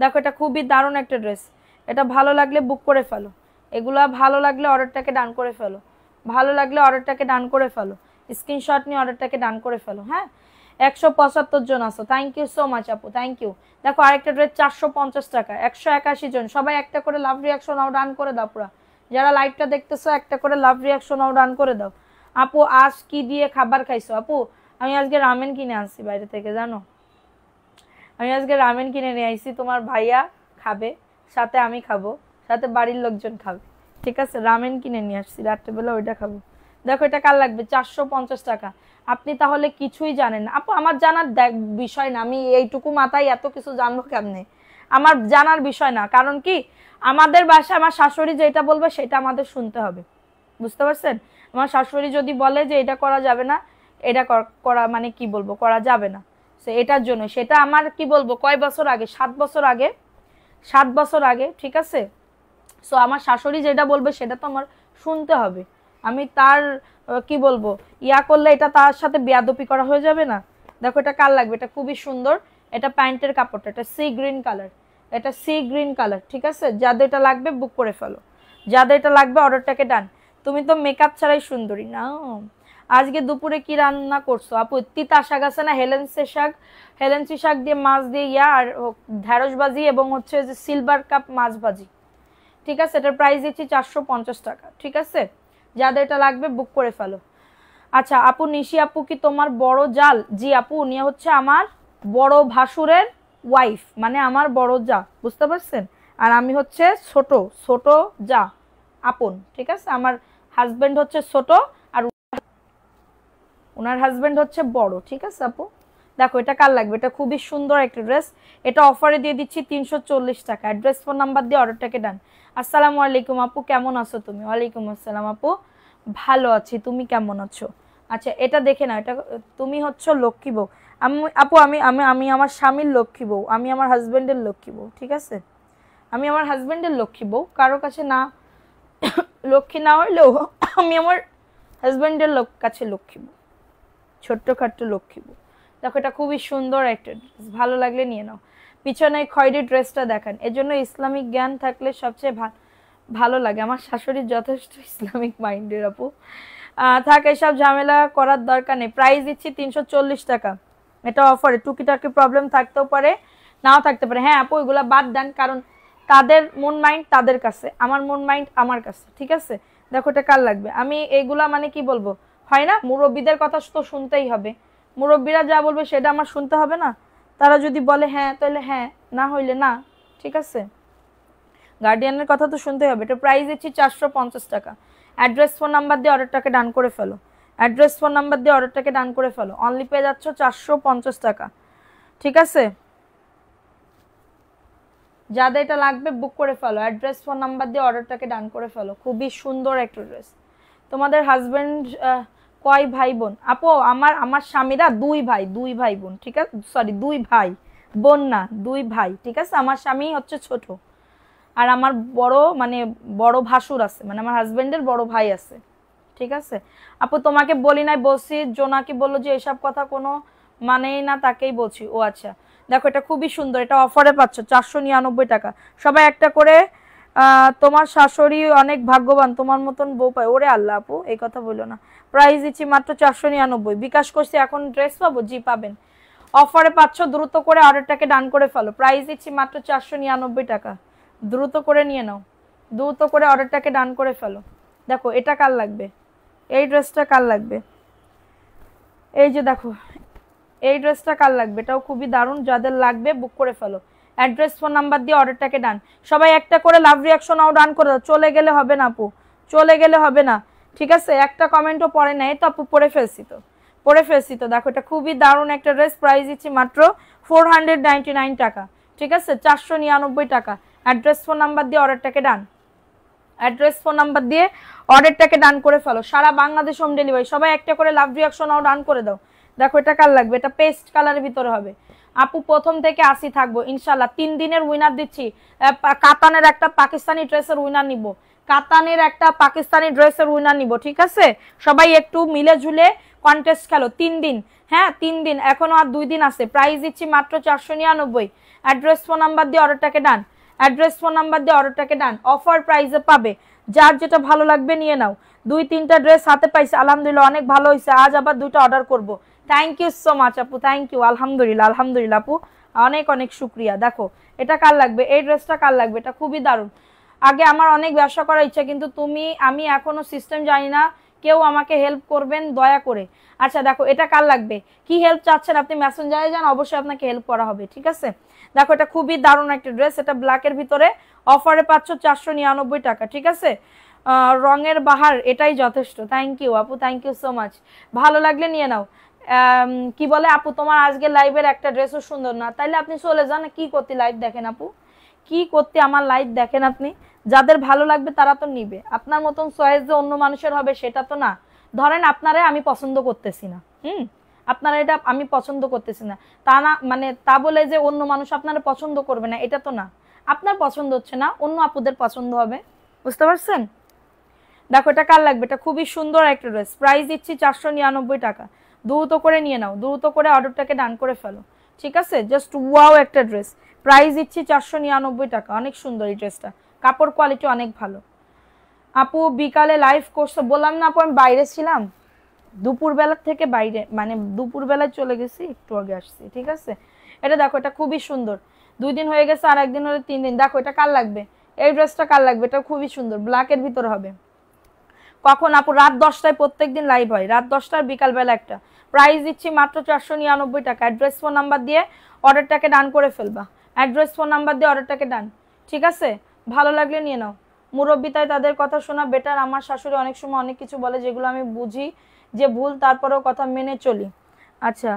দেখো এটা খুবই দারুণ একটা ড্রেস, এটা ভালো লাগলে বুক করে ফেলো। এগুলা ভালো লাগলে অর্ডারটাকে ডান করে ফেলো, ভালো লাগলে অর্ডারটাকে ডান করে ফেলো, স্ক্রিনশট নিয়ে অর্ডারটাকে ডান করে ফেলো। হ্যাঁ, 175 জন আছো, থ্যাংক ইউ সো মাচ আপু, থ্যাংক ইউ। দেখো আরেকটা ড্রেস 450 টাকা, 181 জন। সবাই একটা করে লাভ রিয়াকশন নাও, ডান করে দাও পুরা। যারা লাইভটা দেখতেছো একটা করে লাভ রিয়াকশন নাও, ডান করে দাও। আপু আজ কি দিয়ে খাবার খাইছো? আপু আমি আজকে রামেন কিনে আনছি বাইরে থেকে, জানো আমি আজকে রামেন কিনে নিয়ে আইছি, তোমার ভাইয়া খাবে, সাথে আমি খাবো, সাথে বাড়ির লোকজন খাবে, ঠিক আছে? রামেন কিনে নিয়ে আসছি, রাত্রেবেলা ওইটা খাবো। দেখো এটা কার লাগবে, 450 টাকা। আপনি তাহলে কিছুই জানেন না আপু? আমার জানার বিষয় না, আমি এইটুকু মাথায় এত কিছু জানবো কেমনে? আমার জানার বিষয় না, কারণ কি আমাদের বাসায় আমার শাশুড়ি যেটা বলবে সেটা আমাদের শুনতে হবে, বুঝতে পারছেন? আমার শাশুড়ি যদি বলে যে এটা করা যাবে না, এটা করা মানে কি বলবো, করা যাবে না, এটার জন্য সেটা আমার কি বলবো কয় বছর আগে, 7 বছর আগে, 7 বছর আগে, ঠিক আছে? সো আমার শাশুড়ি যেটা বলবে সেটা তো আমার শুনতে হবে। আমি তার কি বলবো ইয়া করলে এটা তার সাথে বেয়াদপি করা হয়ে যাবে না? দেখো এটা কার লাগবে, এটা খুবই সুন্দর, এটা প্যান্টের কাপড়টা, এটা সি গ্রিন কালার, এটা সি গ্রিন কালার, ঠিক আছে? যাদের এটা লাগবে বুক করে ফেলো, যাদের এটা লাগবে অর্ডারটাকে ডান। তুমি তো মেকআপ ছাড়াই সুন্দরী না। আজকে দুপুরে কি রান্না করছো আপু? তিতা শাক আছে না, হেলেন্সি শাক দিয়ে মাছ দিয়ে ইয়া, আর ঢেঁড়স ভাজি এবং হচ্ছে যে সিলভার কাপ মাছ ভাজি, ঠিক আছে? এটার প্রাইস দিচ্ছি 450 টাকা, ঠিক আছে? যাদের এটা লাগবে বুক করে ফেলো। আচ্ছা আপু, নিশি আপু কি তোমার বড় জাল? জি আপু, উনি হচ্ছে আমার বড় ভাসুরের ওয়াইফ, মানে আমার বড় যা, বুঝতে পারছেন? আর আমি হচ্ছে ছোট ছোট যা, আপন, ঠিক আছে? আমার হাজবেন্ড হচ্ছে ছোট আর ওনার হাজবেন্ড হচ্ছে বড়, ঠিক আছে আপু? দেখো এটা কার লাগবে, এটা খুবই সুন্দর একটা ড্রেস, এটা অফারে দিয়ে দিচ্ছি 340 টাকা। অ্যাড্রেস ফোন নাম্বার দিয়ে অর্ডারটাকে ডান। আসসালামু আলাইকুম আপু, কেমন আছো তুমি? ওয়ালাইকুম আসসালাম আপু, ভালো আছি, তুমি কেমন আছো? আচ্ছা এটা দেখে না, এটা তুমি হচ্ছে লক্ষ্মী বউ। আমি আপু আমি আমি আমি আমার স্বামীর লক্ষ্মী বউ, আমি আমার হাজবেন্ডের লক্ষ্মী বউ, ঠিক আছে? আমি আমার হাজবেন্ডের লক্ষ্মী বউ, কারো কাছে না লক্ষ্মী না হইলেও আমি আমার হাজবেন্ডের কাছে লক্ষ্মী বউ, ছোট্টখাট্ট লক্ষ্মী বউ। দেখো এটা খুবই সুন্দর একটা ড্রেস, ভালো লাগলে নিয়ে নাও। পিছনে খয়েরি ড্রেসটা দেখান, এজন্য ইসলামিক জ্ঞান থাকলে সবচেয়ে ভালো লাগে। আমার শাশুড়ির যথেষ্ট ইসলামিক মাইন্ডের আপু, থাক এসব ঝামেলা করার দরকার নেই। প্রাইস দিচ্ছি 340 টাকা, এটা অফারে। টুকিটাকি প্রবলেম থাকতেও পারে, নাও থাকতে পারে। হ্যাঁ আপু এগুলা বাদ দেন, কারণ তাদের মন মাইন্ড তাদের কাছে, আমার মন মাইন্ড আমার কাছে, ঠিক আছে? দেখো এটা কার লাগবে, আমি এইগুলা মানে কি বলবো, হয় না মুরব্বীদের কথা তো শুনতেই হবে, মুরব্বীরা যা বলবে সেটা আমার শুনতে হবে না? তারা যদি বলে হ্যাঁ তাহলে হ্যাঁ, না হইলে না, ঠিক আছে? গার্ডিয়ানের কথা তো শুনতেই হবে। এটা প্রাইস দিচ্ছি 450 টাকা। অ্যাড্রেস ফোন নাম্বার দিয়ে অর্ডারটাকে ডান করে ফেলো, অ্যাড্রেস ফোন নাম্বার দিয়ে অর্ডারটাকে ডান করে ফেলো। অনলি পেয়ে যাচ্ছ 450 টাকা, ঠিক আছে? যাদের এটা লাগবে বুক করে ফেলো, অ্যাড্রেস ফোন নাম্বার দিয়ে অর্ডারটাকে ডান করে ফেলো। খুবই সুন্দর একটা ড্রেস। তোমাদের হাজবেন্ড কয় ভাই বোন? আপু আমার স্বামীরা 2 ভাই, 2 ভাই বোন, ঠিক আছে? সরি 2 ভাই বোন না, 2 ভাই, ঠিক আছে? আমার স্বামী হচ্ছে ছোট, আর আমার বড় মানে বড় ভাসুর আছে, মানে আমার হাজবেন্ডের বড় ভাই আছে, ঠিক আছে? আপু তোমাকে বলি নাই, বলছি জোনাকি বললো যে এসব কথা কোনো মানেই না, তাকেই বলছি। ও আচ্ছা, দেখো এটা খুবই সুন্দর, এটা অফারে পাচ্ছ 499 টাকা। সবাই একটা করে তোমার শাশুড়ি অনেক ভাগ্যবান, তোমার মতন বউ পায়। ওরে আল্লাহ আপু এই কথা বললো না। প্রাইস দিচ্ছি মাত্র 499। বিকাশ করছি, এখন ড্রেস পাবো? জি পাবেন, অফারে পাচ্ছ, দ্রুত করে অর্ডারটাকে ডান করে ফেলো। প্রাইস দিচ্ছি মাত্র 499 টাকা, দ্রুত করে নিয়ে নাও, দ্রুত করে অর্ডারটাকে ডান করে ফেলো। দেখো এটা কার লাগবে, এই ড্রেসটা কার লাগবে, এই যে দেখো এই ড্রেসটা কার লাগবে, এটাও খুবই দারুণ। যাদের লাগবে বুক করে ফেলো, অ্যাড্রেস ফোন নাম্বার দিয়ে অর্ডারটাকে ডান। সবাই একটা করে লাভ রিয়াকশন আও ডান করে দাও। চলে গেলে হবে না আপু, চলে গেলে হবে না, ঠিক আছে? একটা কমেন্টও পড়ে নাই তো আপু, পড়ে ফেলছি তো, পরে ফেলছি তো। দেখো এটা খুবই দারুণ একটা ড্রেস, প্রাইস দিচ্ছি মাত্র 499 টাকা, ঠিক আছে, 499 টাকা। অ্যাড্রেস ফোন নাম্বার দিয়ে অর্ডারটাকে ডান, অ্যাড্রেস ফোন নাম্বার দিয়ে অর্ডারটাকে ডান করে ফেলো। সারা বাংলাদেশ হোম ডেলিভারি। সবাই একটা করে লাভ রিয়াকশন নাও, ডান করে দাও। দেখো এটা কার লাগবে, এটা পেস্ট কালারের ভিতরে হবে আপু। প্রথম থেকে আসি থাকবো ইনশাল্লাহ। 3 দিনের উইনার দিচ্ছি। কাতানের একটা পাকিস্তানি ড্রেসের উইনার নিব, কাতানের একটা পাকিস্তানি ড্রেসের উইনার নিব, ঠিক আছে। সবাই একটু মিলে ঝুলে কন্টেস্ট খেলো। 3 দিন, হ্যাঁ 3 দিন, এখনো আর 2 দিন আছে। প্রাইস দিচ্ছি মাত্র 499। অ্যাড্রেস ফোন নাম্বার দিয়ে অর্ডারটাকে ডান, অ্যাড্রেস ফোন নাম্বার দিয়ে অর্ডারটাকে ডান। অফার প্রাইসে পাবে, যার যেটা ভালো লাগবে নিয়ে নাও। 2-3টা ড্রেস হাতে পাইছে আলহামদুলিল্লাহ, অনেক ভালো হয়েছে। আজ আবার 2টা অর্ডার করব। থ্যাংক ইউ সো মাচ আপু, থ্যাংক ইউ। আলহামদুলিল্লাহ, আলহামদুলিল্লাহ আপু, অনেক অনেক শুক্রিয়া। দেখো এটা কার লাগবে, এই ড্রেসটা কার লাগবে, এটা খুবই দারুণ। আগে আমার অনেক ব্যবসা করার ইচ্ছা, কিন্তু আমি এখনো সিস্টেম জানি না। কেউ আমাকে হেল্প করবেন দয়া করে। আচ্ছা দেখো এটা কার লাগবে, কি হেল্প চাচ্ছেন আপনি মেসেঞ্জারে যান, অবশ্যই আপনাকে হেল্প করা হবে, ঠিক আছে। দেখো এটা খুবই দারুণ একটা ড্রেস, এটা ব্ল্যাকের ভিতরে অফারে পাচ্ছ 499 টাকা, ঠিক আছে। রঙের বাহার, এটাই যথেষ্ট। থ্যাংক ইউ আপু, থ্যাংক ইউ সো মাচ। ভালো লাগলে নিয়ে নাও। কি বলে আপু, তোমার আজকে লাইভের একটা ড্রেসও সুন্দর না, তাইলে আপনি চলে যান। কি করতে লাইভ দেখেন আপু, কি করতে আমার লাইভ দেখেন আপনি? যাদের ভালো লাগবে তারা তো নিবে। আপনার মতন চয়েস যে অন্য মানুষের হবে সেটা তো না। ধরেন আপনারে আমি পছন্দ করতেছি না, আপনারা এটা আমি পছন্দ করতেছি না, তা না মানে তা বলে যে অন্য মানুষ আপনারা পছন্দ করবে না, এটা তো না। আপনার পছন্দ হচ্ছে না, অন্য আপুদের পছন্দ হবে, বুঝতে পারছেন। দেখো এটা কার লাগবে, এটা খুবই সুন্দর একটা ড্রেস, প্রাইস দিচ্ছি 499 টাকা। দ্রুত করে নিয়ে নাও, দ্রুত করে অর্ডারটাকে ডান করে ফেলো, ঠিক আছে। জাস্ট ওয়াও একটা ড্রেস, প্রাইস দিচ্ছি 499 টাকা। অনেক সুন্দর এই ড্রেসটা, কাপড় কোয়ালিটি অনেক ভালো। আপু বিকালে লাইভ করছো, বললাম না আপু আমি বাইরে ছিলাম, দুপুরবেলার থেকে বাইরে, মানে দুপুরবেলায় চলে গেছি, একটু আগে আসছি, ঠিক আছে। এটা দেখো এটা খুবই সুন্দর, 2 দিন হয়ে গেছে, আর একদিন হলে 3 দিন। দেখো এটা কার লাগবে, এই ড্রেসটা কার লাগবে, এটা খুবই সুন্দর, ব্ল্যাকের ভিতর হবে। কখন আপু, রাত 10টায় প্রত্যেকদিন লাইভ হয়, রাত 10টার বিকালবেলা একটা। প্রাইস দিচ্ছি মাত্র 499 টাকা। অ্যাড্রেস ফোন নাম্বার দিয়ে অর্ডারটাকে ডান করে ফেলবা, অ্যাড্রেস ফোন নাম্বার দিয়ে অর্ডারটাকে ডান, ঠিক আছে। ভালো লাগলে নিয়ে নাও। মুরব্বি তাই তাদের কথা শোনা বেটার। আমার শাশুড়ি অনেক সময় অনেক কিছু বলে যেগুলো আমি বুঝি যে ভুল, তারপরেও কথা মেনে চলি। আচ্ছা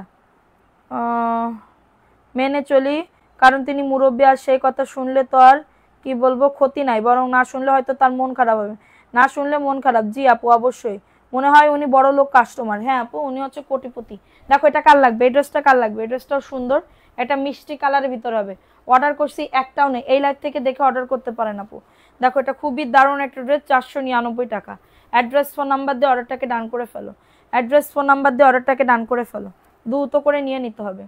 মেনে চলি, কারণ তিনি মুরব্বি, আর সেই কথা শুনলে তো আর কি বলবো ক্ষতি নাই, বরং না শুনলে হয়তো তার মন খারাপ হবে। না শুনলে মন খারাপ, জি আপু অবশ্যই। মনে হয় উনি বড় লোক কাস্টমার, হ্যাঁ আপু উনি হচ্ছে কোটিপতি। দেখো এটা কার লাগবে, এই ড্রেসটা কার লাগবে, এই ড্রেসটাও সুন্দর, এটা মিষ্টি কালারের ভিতরে হবে। অর্ডার করছি একটাও নেই, এই লাইভ থেকে দেখে অর্ডার করতে পারেন আপু। দেখো এটা খুবই দারুণ একটা ড্রেস, 499 টাকা। অ্যাড্রেস ফোন নাম্বার দিয়ে অর্ডারটাকে ডান করে ফেলো, অ্যাড্রেস ফোন নাম্বার দিয়ে অর্ডারটাকে ডান করে ফেলো, দ্রুত করে নিয়ে নিতে হবে,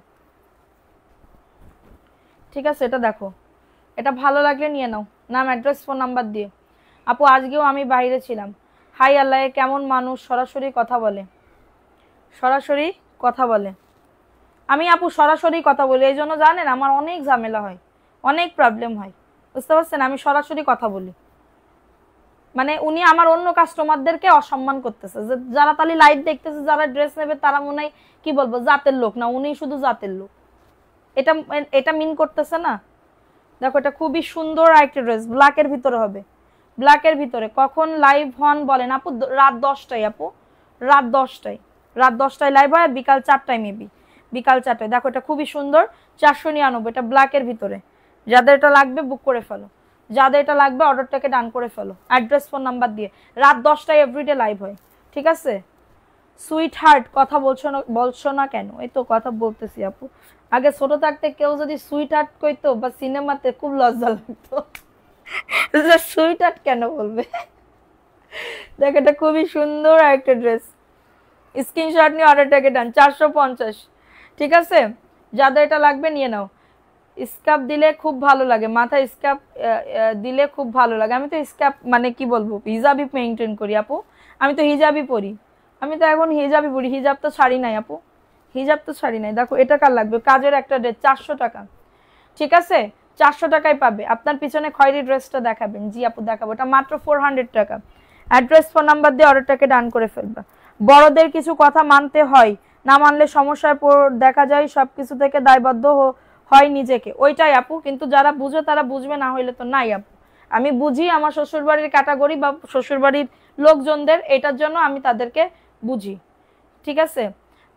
ঠিক আছে। এটা দেখো, এটা ভালো লাগলে নিয়ে নাও, নাম অ্যাড্রেস ফোন নাম্বার দিয়ে। আপু আজকেও আমি বাইরে ছিলাম। হাই আল্লাহ, কেমন মানুষ সরাসরি কথা বলে, সরাসরি কথা বলে। আমি আপু সরাসরি কথা বলি, এই জন্য জানেন আমার অনেক ঝামেলা হয়, অনেক প্রবলেম হয়, বুঝতে পারছেন। আমি সরাসরি কথা বলি, মানে উনি আমার অন্য কাস্টমারদেরকে অসম্মান করতেছে, যারা তাহলে লাইভ দেখতেছে, যারা ড্রেস নেবে তারা মনে হয় কি বলবো জাতের লোক না, উনি শুধু জাতের লোক, এটা এটা মিন করতেছে না। দেখো এটা খুবই সুন্দর একটা ড্রেস, ব্ল্যাকের ভিতরে হবে, ব্ল্যাকের ভিতরে। কখন লাইভ হন বলেন আপু, রাত 10টায় আপু, রাত 10টায়, রাত 10টায় লাইভ হয়, বিকাল 4টায় মেবি, বিকাল 4টায়। দেখো এটা খুবই সুন্দর, 499, এটা ব্ল্যাকের ভিতরে। যাদের এটা লাগবে বুক করে ফেলো, যাদের এটা লাগবে অর্ডারটাকে ডান করে ফেলো, অ্যাড্রেস ফোন নাম্বার দিয়ে। রাত 10টায় এভরিডে লাইভ হয়, ঠিক আছে। সুইট হার্ট কথা বলছো না কেন? এই তো কথা বলতেছি আপু। আগে ছোট থাকতে কেউ যদি সুইট হার্ট কইতো বা সিনেমাতে খুব লজ্জা লাগতো, সুইট হার্ট কেন বলবে। দেখ এটা খুবই সুন্দর একটা ড্রেস, স্ক্রিনশট নিয়ে অর্ডারটাকে ডান, 450, ঠিক আছে। যাদের এটা লাগবে নিয়ে নাও। স্কার্ফ দিলে খুব ভালো লাগে, মাথায় স্কার্ফ দিলে খুব ভালো লাগে। আমি তো স্কার্ফ মানে কি বলবো, হিজাবই মেইনটেইন করি আপু, আমি তো হিজাবই পরি, আমি তো এখন হিজাবই পরি, হিজাব তো শাড়ি নাই আপু, হিজাব তো শাড়ি নাই। দেখো এটা কার লাগবে, কাজের একটা ড্রেস, 400 টাকা, ঠিক আছে, 400 টাকায় পাবে। আপনার পিছনে খয়েরি ড্রেসটা দেখাবেন, জি আপু দেখাবো, এটা মাত্র 400 টাকা। অ্যাড্রেস ফোন নাম্বার দিয়ে অর্ডারটাকে ডান করে ফেলবা। বড়দের কিছু কথা মানতে হয়, না মানলে সমস্যায় দেখা যায়, সবকিছু থেকে দায়বদ্ধ হয় নিজেকে, ওইটাই আপু। কিন্তু যারা বুঝে তারা বুঝবে, না হইলে তো নাই আপু। আমি বুঝি আমার শ্বশুরবাড়ির ক্যাটাগরি বা শ্বশুরবাড়ির লোকজনদের, এটার জন্য আমি তাদেরকে বুঝি, ঠিক আছে।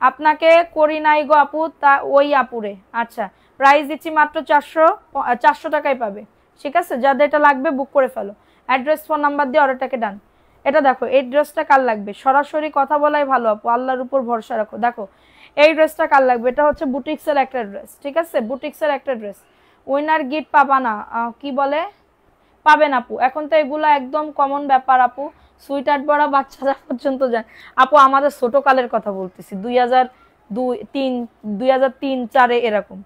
আপনাকে করি নাই গো আপু, তা ওই আপুরে। আচ্ছা, প্রাইস দিচ্ছি মাত্র 400 টাকায় পাবে। ঠিক আছে, যাদের এটা লাগবে বুক করে ফেলো, অ্যাড্রেস ফোন নাম্বার দিয়ে অর্ডারটাকে ডান। এটা দেখো, এই ড্রেসটা কার লাগবে? সরাসরি কথা বলাই ভালো আপু, আল্লাহর উপর ভরসা রাখো। দেখো এই ড্রেসটা কার লাগবে? এটা হচ্ছে বুটিক্সের একটা ড্রেস, ঠিক আছে, বুটিক্সের একটা ড্রেস। উইনার গিফট পাবা না, কি বলে, পাবেন আপু। এখন তো এগুলা একদম কমন ব্যাপার আপু, সুইট আর্ট পরা বাচ্চারা পর্যন্ত যায় আপু। আমাদের ছোটকালের কথা বলতেছি, 2003-4 এরকম।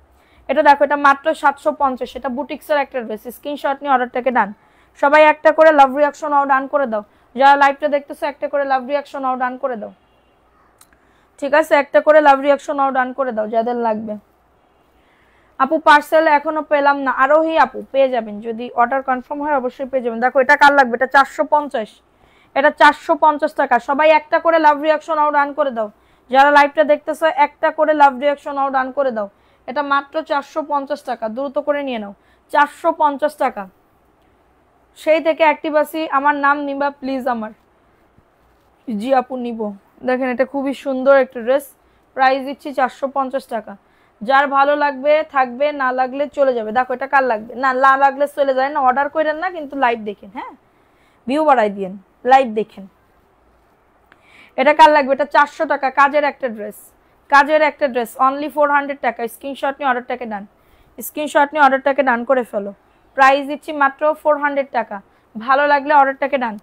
এটা দেখো, এটা মাত্র 750। এটা বুটিক্সের একটা ড্রেস। স্ক্রিনশট নিয়ে অর্ডারটাকে ডান। সবাই একটা করে লাভ রিয়াকশন আও ডান করে দাও। যারা লাইভটা দেখতেছো একটা করে লাভ রিয়াকশন আও ডান করে দাও। ঠিক আছে, একটা করে লাভ রিয়াকশন আও ডান করে দাও যাদের লাগবে। আপু পার্সেল এখনো পেলাম না। আরোহী আপু পেয়ে যাবেন, যদি অর্ডার কনফার্ম হয় অবশ্যই পেয়ে যাবেন। দেখো এটা কার লাগবে? এটা 450। এটা 450 টাকা। সবাই একটা করে লাভ রিয়াকশন আও ডান করে দাও। যারা লাইভটা দেখতেছো একটা করে লাভ রিয়াকশন আও ডান করে দাও। এটা মাত্র 450 টাকা, দ্রুত করে নিয়ে নাও। 450 টাকা। সেই থেকে অ্যাক্টিভ আছি, আমার নাম নিবা প্লিজ আমার। জি আপু নিব। দেখেন এটা খুবই সুন্দর একটা ড্রেস, প্রাইস দিচ্ছি 450 টাকা। যার ভালো লাগবে থাকবে, না লাগলে চলে যাবে। দেখো এটা কার লাগবে? না লাগলে চলে যায় না, অর্ডার করেন না, কিন্তু লাইভ দেখেন, হ্যাঁ ভিউ বাড়াই দিয়েন, লাইভ দেখেন। এটা কার লাগবে? এটা 400 টাকা, কাজের একটা ড্রেস, কাজের একটা ড্রেস, অনলি 400 টাকা। স্ক্রিনশট নিয়ে অর্ডারটাকে ডান, স্ক্রিনশট নিয়ে অর্ডারটাকে ডান করে ফেলো। প্রাইস দিচ্ছি মাত্র 400 টাকা। ভালো লাগলে অর্ডারটাকে ডান,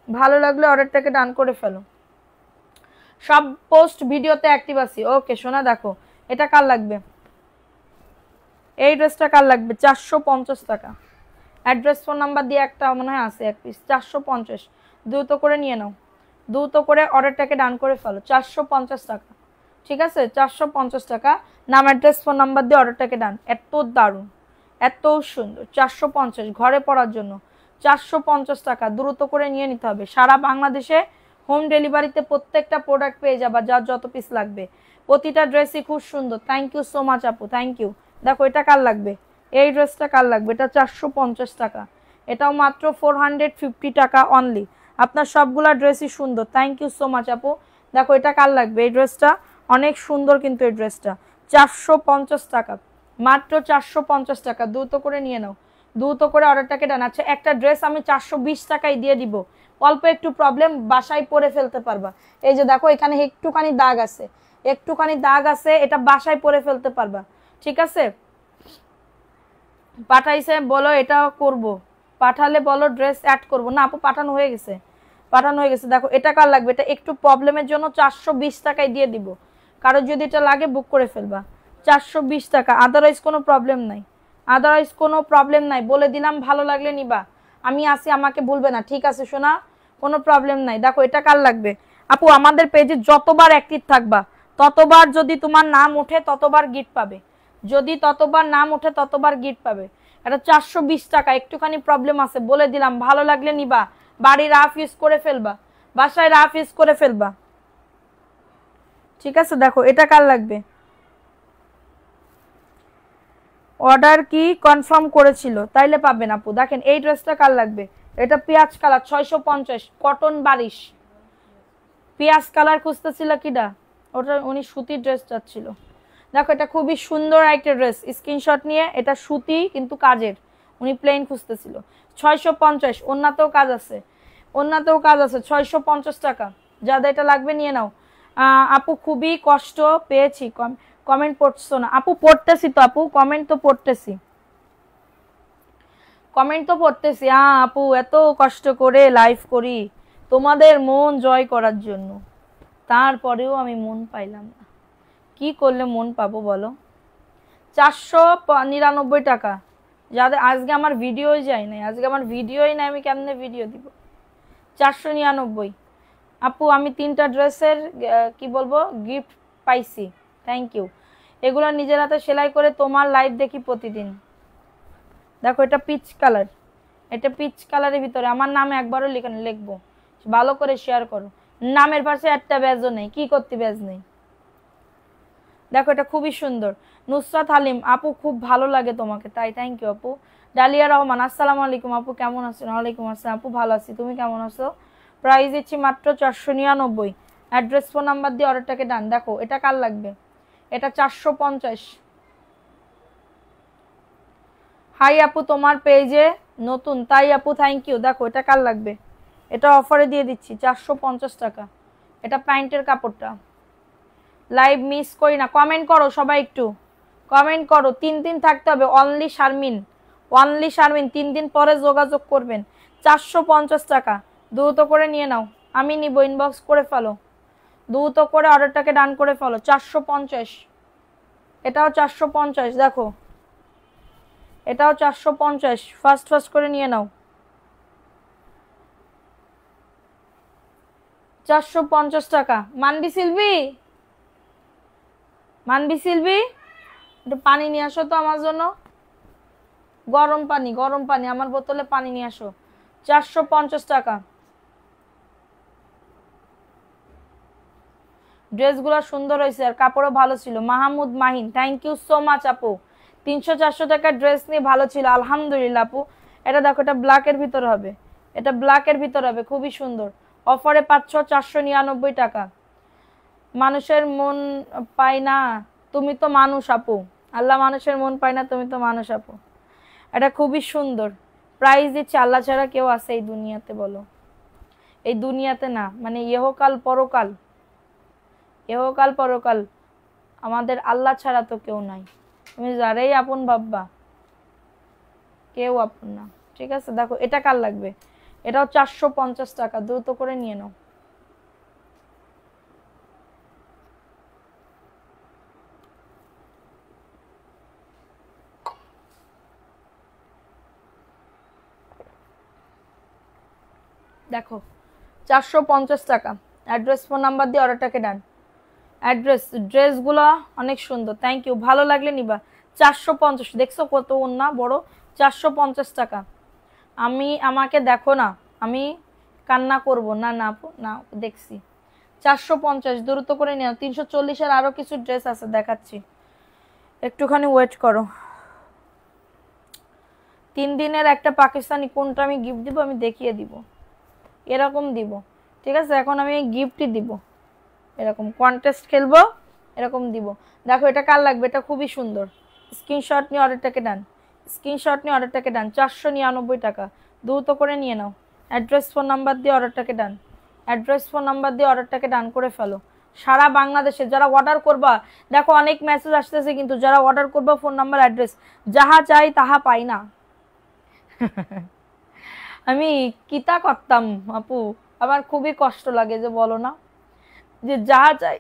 ভালো লাগলে অর্ডারটাকে ডান করে ফেলো। সব পোস্ট ভিডিওতে অ্যাক্টিভ আছি। ওকে সোনা, দেখো এটা কার লাগবে? এই ড্রেসটা কার লাগবে? 450 টাকা। অ্যাড্রেস ফোন নাম্বার দিয়ে একটা মনে হয় আছে এক পিস, 450। দ্রুত করে নিয়ে নাও, দ্রুত করে অর্ডারটাকে ডান করে ফেলো। 450 টাকা, ঠিক আছে, 450 টাকা। নাম অ্যাড্রেস ফোন নাম্বার দিয়ে অর্ডারটাকে ডান। এত দারুণ, এত সুন্দর। 450 ঘরে পড়ার জন্য 450 টাকা, দ্রুত করে নিয়ে নিতে হবে। সারা বাংলাদেশে হোম ডেলিভারিতে প্রত্যেকটা প্রোডাক্ট পেয়ে যাবা, যার যত পিস লাগবে। প্রতিটা ড্রেসই খুব সুন্দর। থ্যাংক ইউ সো মাচ আপু, থ্যাংক ইউ। দেখো এটা কার লাগবে? এই ড্রেসটা কার লাগবে? এটা 450 টাকা। এটাও মাত্র 450 টাকা অনলি। আপনার সবগুলা ড্রেসই সুন্দর। থ্যাংক ইউ সো মাচ আপু। দেখো এটা কার লাগবে? এই ড্রেসটা অনেক সুন্দর, কিন্তু এই ড্রেসটা 450 টাকা, মাত্র 450 টাকা। দ্রুত করে নিয়ে নাও, দ্রুত করে অর্ডারটাকে ডান। আচ্ছা, একটা ড্রেস আমি 420 টাকায় দিয়ে দিব, অল্প একটু প্রবলেম, বাসায় পরে ফেলতে পারবা। এই যে দেখো এখানে একটুখানি দাগ আছে, একটুখানি দাগ আছে, এটা বাসায় পরে ফেলতে পারবা। ঠিক আছে, পাঠাইছে বলো এটা করব, পাঠালে বলো ড্রেস অ্যাড করব। না আপু পাঠানো হয়ে গেছে, পাঠানো হয়ে গেছে। দেখো এটা কার লাগবে? এটা একটু প্রবলেমের জন্য 420 টাকায় দিয়ে দিব। কারো যদি এটা লাগে বুক করে ফেলবা। 420 টাকা, আদারওয়াইজ কোনো প্রবলেম নাই, আদারওয়াইজ কোনো প্রবলেম নাই। বলে দিলাম, ভালো লাগলে নিবা, আমি আসি, আমাকে ভুলবে না। ঠিক আছে সোনা, কোনো প্রবলেম নাই। দেখো এটা কার লাগবে? আপু আমাদের পেজে যতবার অ্যাক্টিভ থাকবা ততবার যদি তোমার নাম ওঠে ততবার গিফট পাবে, যদি ততবার নাম ওঠে ততবার গিফট পাবে। এটা 420 টাকা, একটুখানি প্রবলেম আছে, বলে দিলাম, ভালো লাগলে নিবা, বাড়ি রাফ ইউজ করে ফেলবা, বাসায় রাফ ইউজ করে ফেলবা। ঠিক আছে, দেখো এটা কার লাগবে? অর্ডার কি কনফার্ম করেছিল তাইলে পাবেন আপু। দেখেন এই ড্রেসটা কার লাগবে? এটা পেঁয়াজ কালার, 650, কটন বারিশ। পেঁয়াজ কালার খুঁজতেছিল কিডা? ওটা উনি সুতির ড্রেস চাচ্ছিল। দেখো এটা খুবই সুন্দর একটা ড্রেস, স্ক্রিনশট নিয়ে। এটা সুতি কিন্তু কাজের, উনি প্লেন খুঁজতেছিল। 650, ওন্নাতেও কাজ আছে, ওন্নাতেও কাজ আছে। 650 টাকা, যাদের এটা লাগবে নিয়ে নাও। আপু খুবই কষ্ট পেয়েছি, কমেন্ট পড়ছো না আপু? পড়তেছি তো আপু, কমেন্ট তো পড়তেছি, কমেন্ট তো পড়তেছি। আপু এত কষ্ট করে লাইভ করি তোমাদের মন জয় করার জন্য, তারপরেও আমি মন পাইলাম না। কি করলে মন পাবো বলো? 499 টাকা, যাদের আজকে আমার ভিডিওই যায় নাই, আজকে আমার ভিডিওই নাই, আমি কেমনে ভিডিও দিব? 499 আপু। আমি 3টা ড্রেসের কি বলবো গিফট পাইছি, থ্যাংক ইউ। এগুলো নিজের হাতে সেলাই করে তোমার লাইভ দেখি প্রতিদিন। দেখো এটা পিচ কালার, এটা পিচ কালারের ভিতরে আমার নাম একবারও লিখবো, ভালো করে শেয়ার করো। নামের পাশে একটা ব্যাজও নেই, কি করতে ব্যাজ নেই? দেখো এটা খুবই সুন্দর। নুসরাত হালিম আপু খুব ভালো লাগে তোমাকে, তাই থ্যাংক ইউ আপু। ডালিয়া রহমান আসসালামু আলাইকুম আপু, কেমন আছেন? ওয়ালাইকুম আসসালাম আপু, ভালো আছি, তুমি কেমন আছো? প্রাইস দিচ্ছি মাত্র 499। অ্যাড্রেস ফোন নাম্বার দিয়ে অর্ডারটাকে ডান। দেখো এটা কার লাগবে, এটা 450। হাই আপু, তোমার পেজে নতুন তাই আপু, থ্যাংক ইউ। দেখো এটা কার লাগবে, এটা অফারে দিয়ে দিচ্ছি 450 টাকা। এটা প্যান্টের কাপড়টা। লাইভ মিস করি না, কমেন্ট করো সবাই, একটু কমেন্ট করো। 3 দিন থাকতে হবে, অনলি শারমিন, অনলি শারমিন, 3 দিন পরে যোগাযোগ করবেন। 450 টাকা, দ্রুত করে নিয়ে নাও, আমি নিব, ইনবক্স করে ফেলো, দ্রুত করে অর্ডারটাকে ডান করে ফেলো। 450, এটাও 450। দেখো এটাও 450, ফাস্ট ফাস্ট করে নিয়ে নাও। 450 টাকা। মানবি সিলভি, মানবি সিলভি, একটু পানি নিয়ে আসো তো আমার জন্য, গরম পানি, গরম পানি, আমার বোতলে পানি নিয়ে আসো। 450 টাকা। ড্রেসগুলো সুন্দর হয়েছে আর কাপড়ও ভালো ছিল। Mahmud Mahin, thank you so much আপু। 300-400 টাকার ড্রেস নিয়ে ভালো ছিল, আলহামদুলিল্লাহ আপু। এটা দেখো, এটা ব্ল্যাকের ভিতর হবে, এটা ব্ল্যাকের ভিতর হবে, খুবই সুন্দর। অফারে পাচ্ছ 499 টাকা। মানুষের মন পায় না, তুমি তো মানুষ আপু। আল্লাহ মানুষের মন পায় না, তুমি তো মানুষ আপু। এটা খুবই সুন্দর, প্রাইস দিচ্ছে আল্লাহ ছাড়া কেউ আছে এই দুনিয়াতে বলো? এই দুনিয়াতে না, মানে ইহকাল পরকাল, ইহকাল পরকাল আমাদের আল্লাহ ছাড়া তো কেউ নাই। তুমি যারাই আপন ভাববা, কেউ আপন না, ঠিক আছে? দেখো এটা কার লাগবে, এটাও 450 টাকা, দ্রুত করে নিয়ে নাও। দেখো 450 টাকা। অ্যাড্রেস ফোন নাম্বার দিয়ে অর্ডারটাকে ডান। অ্যাড্রেস, ড্রেসগুলো অনেক সুন্দর, থ্যাংক ইউ। ভালো লাগলে নিবা। 450, দেখছো কত ওন্না বড়, 450 টাকা। আমাকে দেখো না, আমি কান্না করব না, না আপু না, দেখছি। 450, দ্রুত করে নিও। 340-এর আরো কিছু ড্রেস আছে, দেখাচ্ছি, একটুখানি ওয়েট করো। 3 দিনের একটা পাকিস্তানি, কোনটা আমি গিফট দিব আমি দেখিয়ে দিব, এরকম দিব, ঠিক আছে? এখন আমি গিফটই দিব, এরকম কন্টেস্ট খেলবো, এরকম দিব। দেখো এটা কার লাগবে, এটা খুবই সুন্দর। স্ক্রিনশট নিয়ে অর্ডারটাকে ডান, স্ক্রিনশট নিয়ে অর্ডারটাকে ডান। 499 টাকা, দ্রুত করে নিয়ে নাও। অ্যাড্রেস ফোন নাম্বার দিয়ে অর্ডারটাকে ডান, অ্যাড্রেস ফোন নাম্বার দিয়ে অর্ডারটাকে ডান করে ফেলো। সারা বাংলাদেশে যারা অর্ডার করবা, দেখো অনেক মেসেজ আসতেছে, কিন্তু যারা অর্ডার করবা ফোন নাম্বার অ্যাড্রেস, যাহা চাই তাহা পাই না। আমি কিতা করতাম আপু, আমার খুবই কষ্ট লাগে যে বলো না, যে যা চাই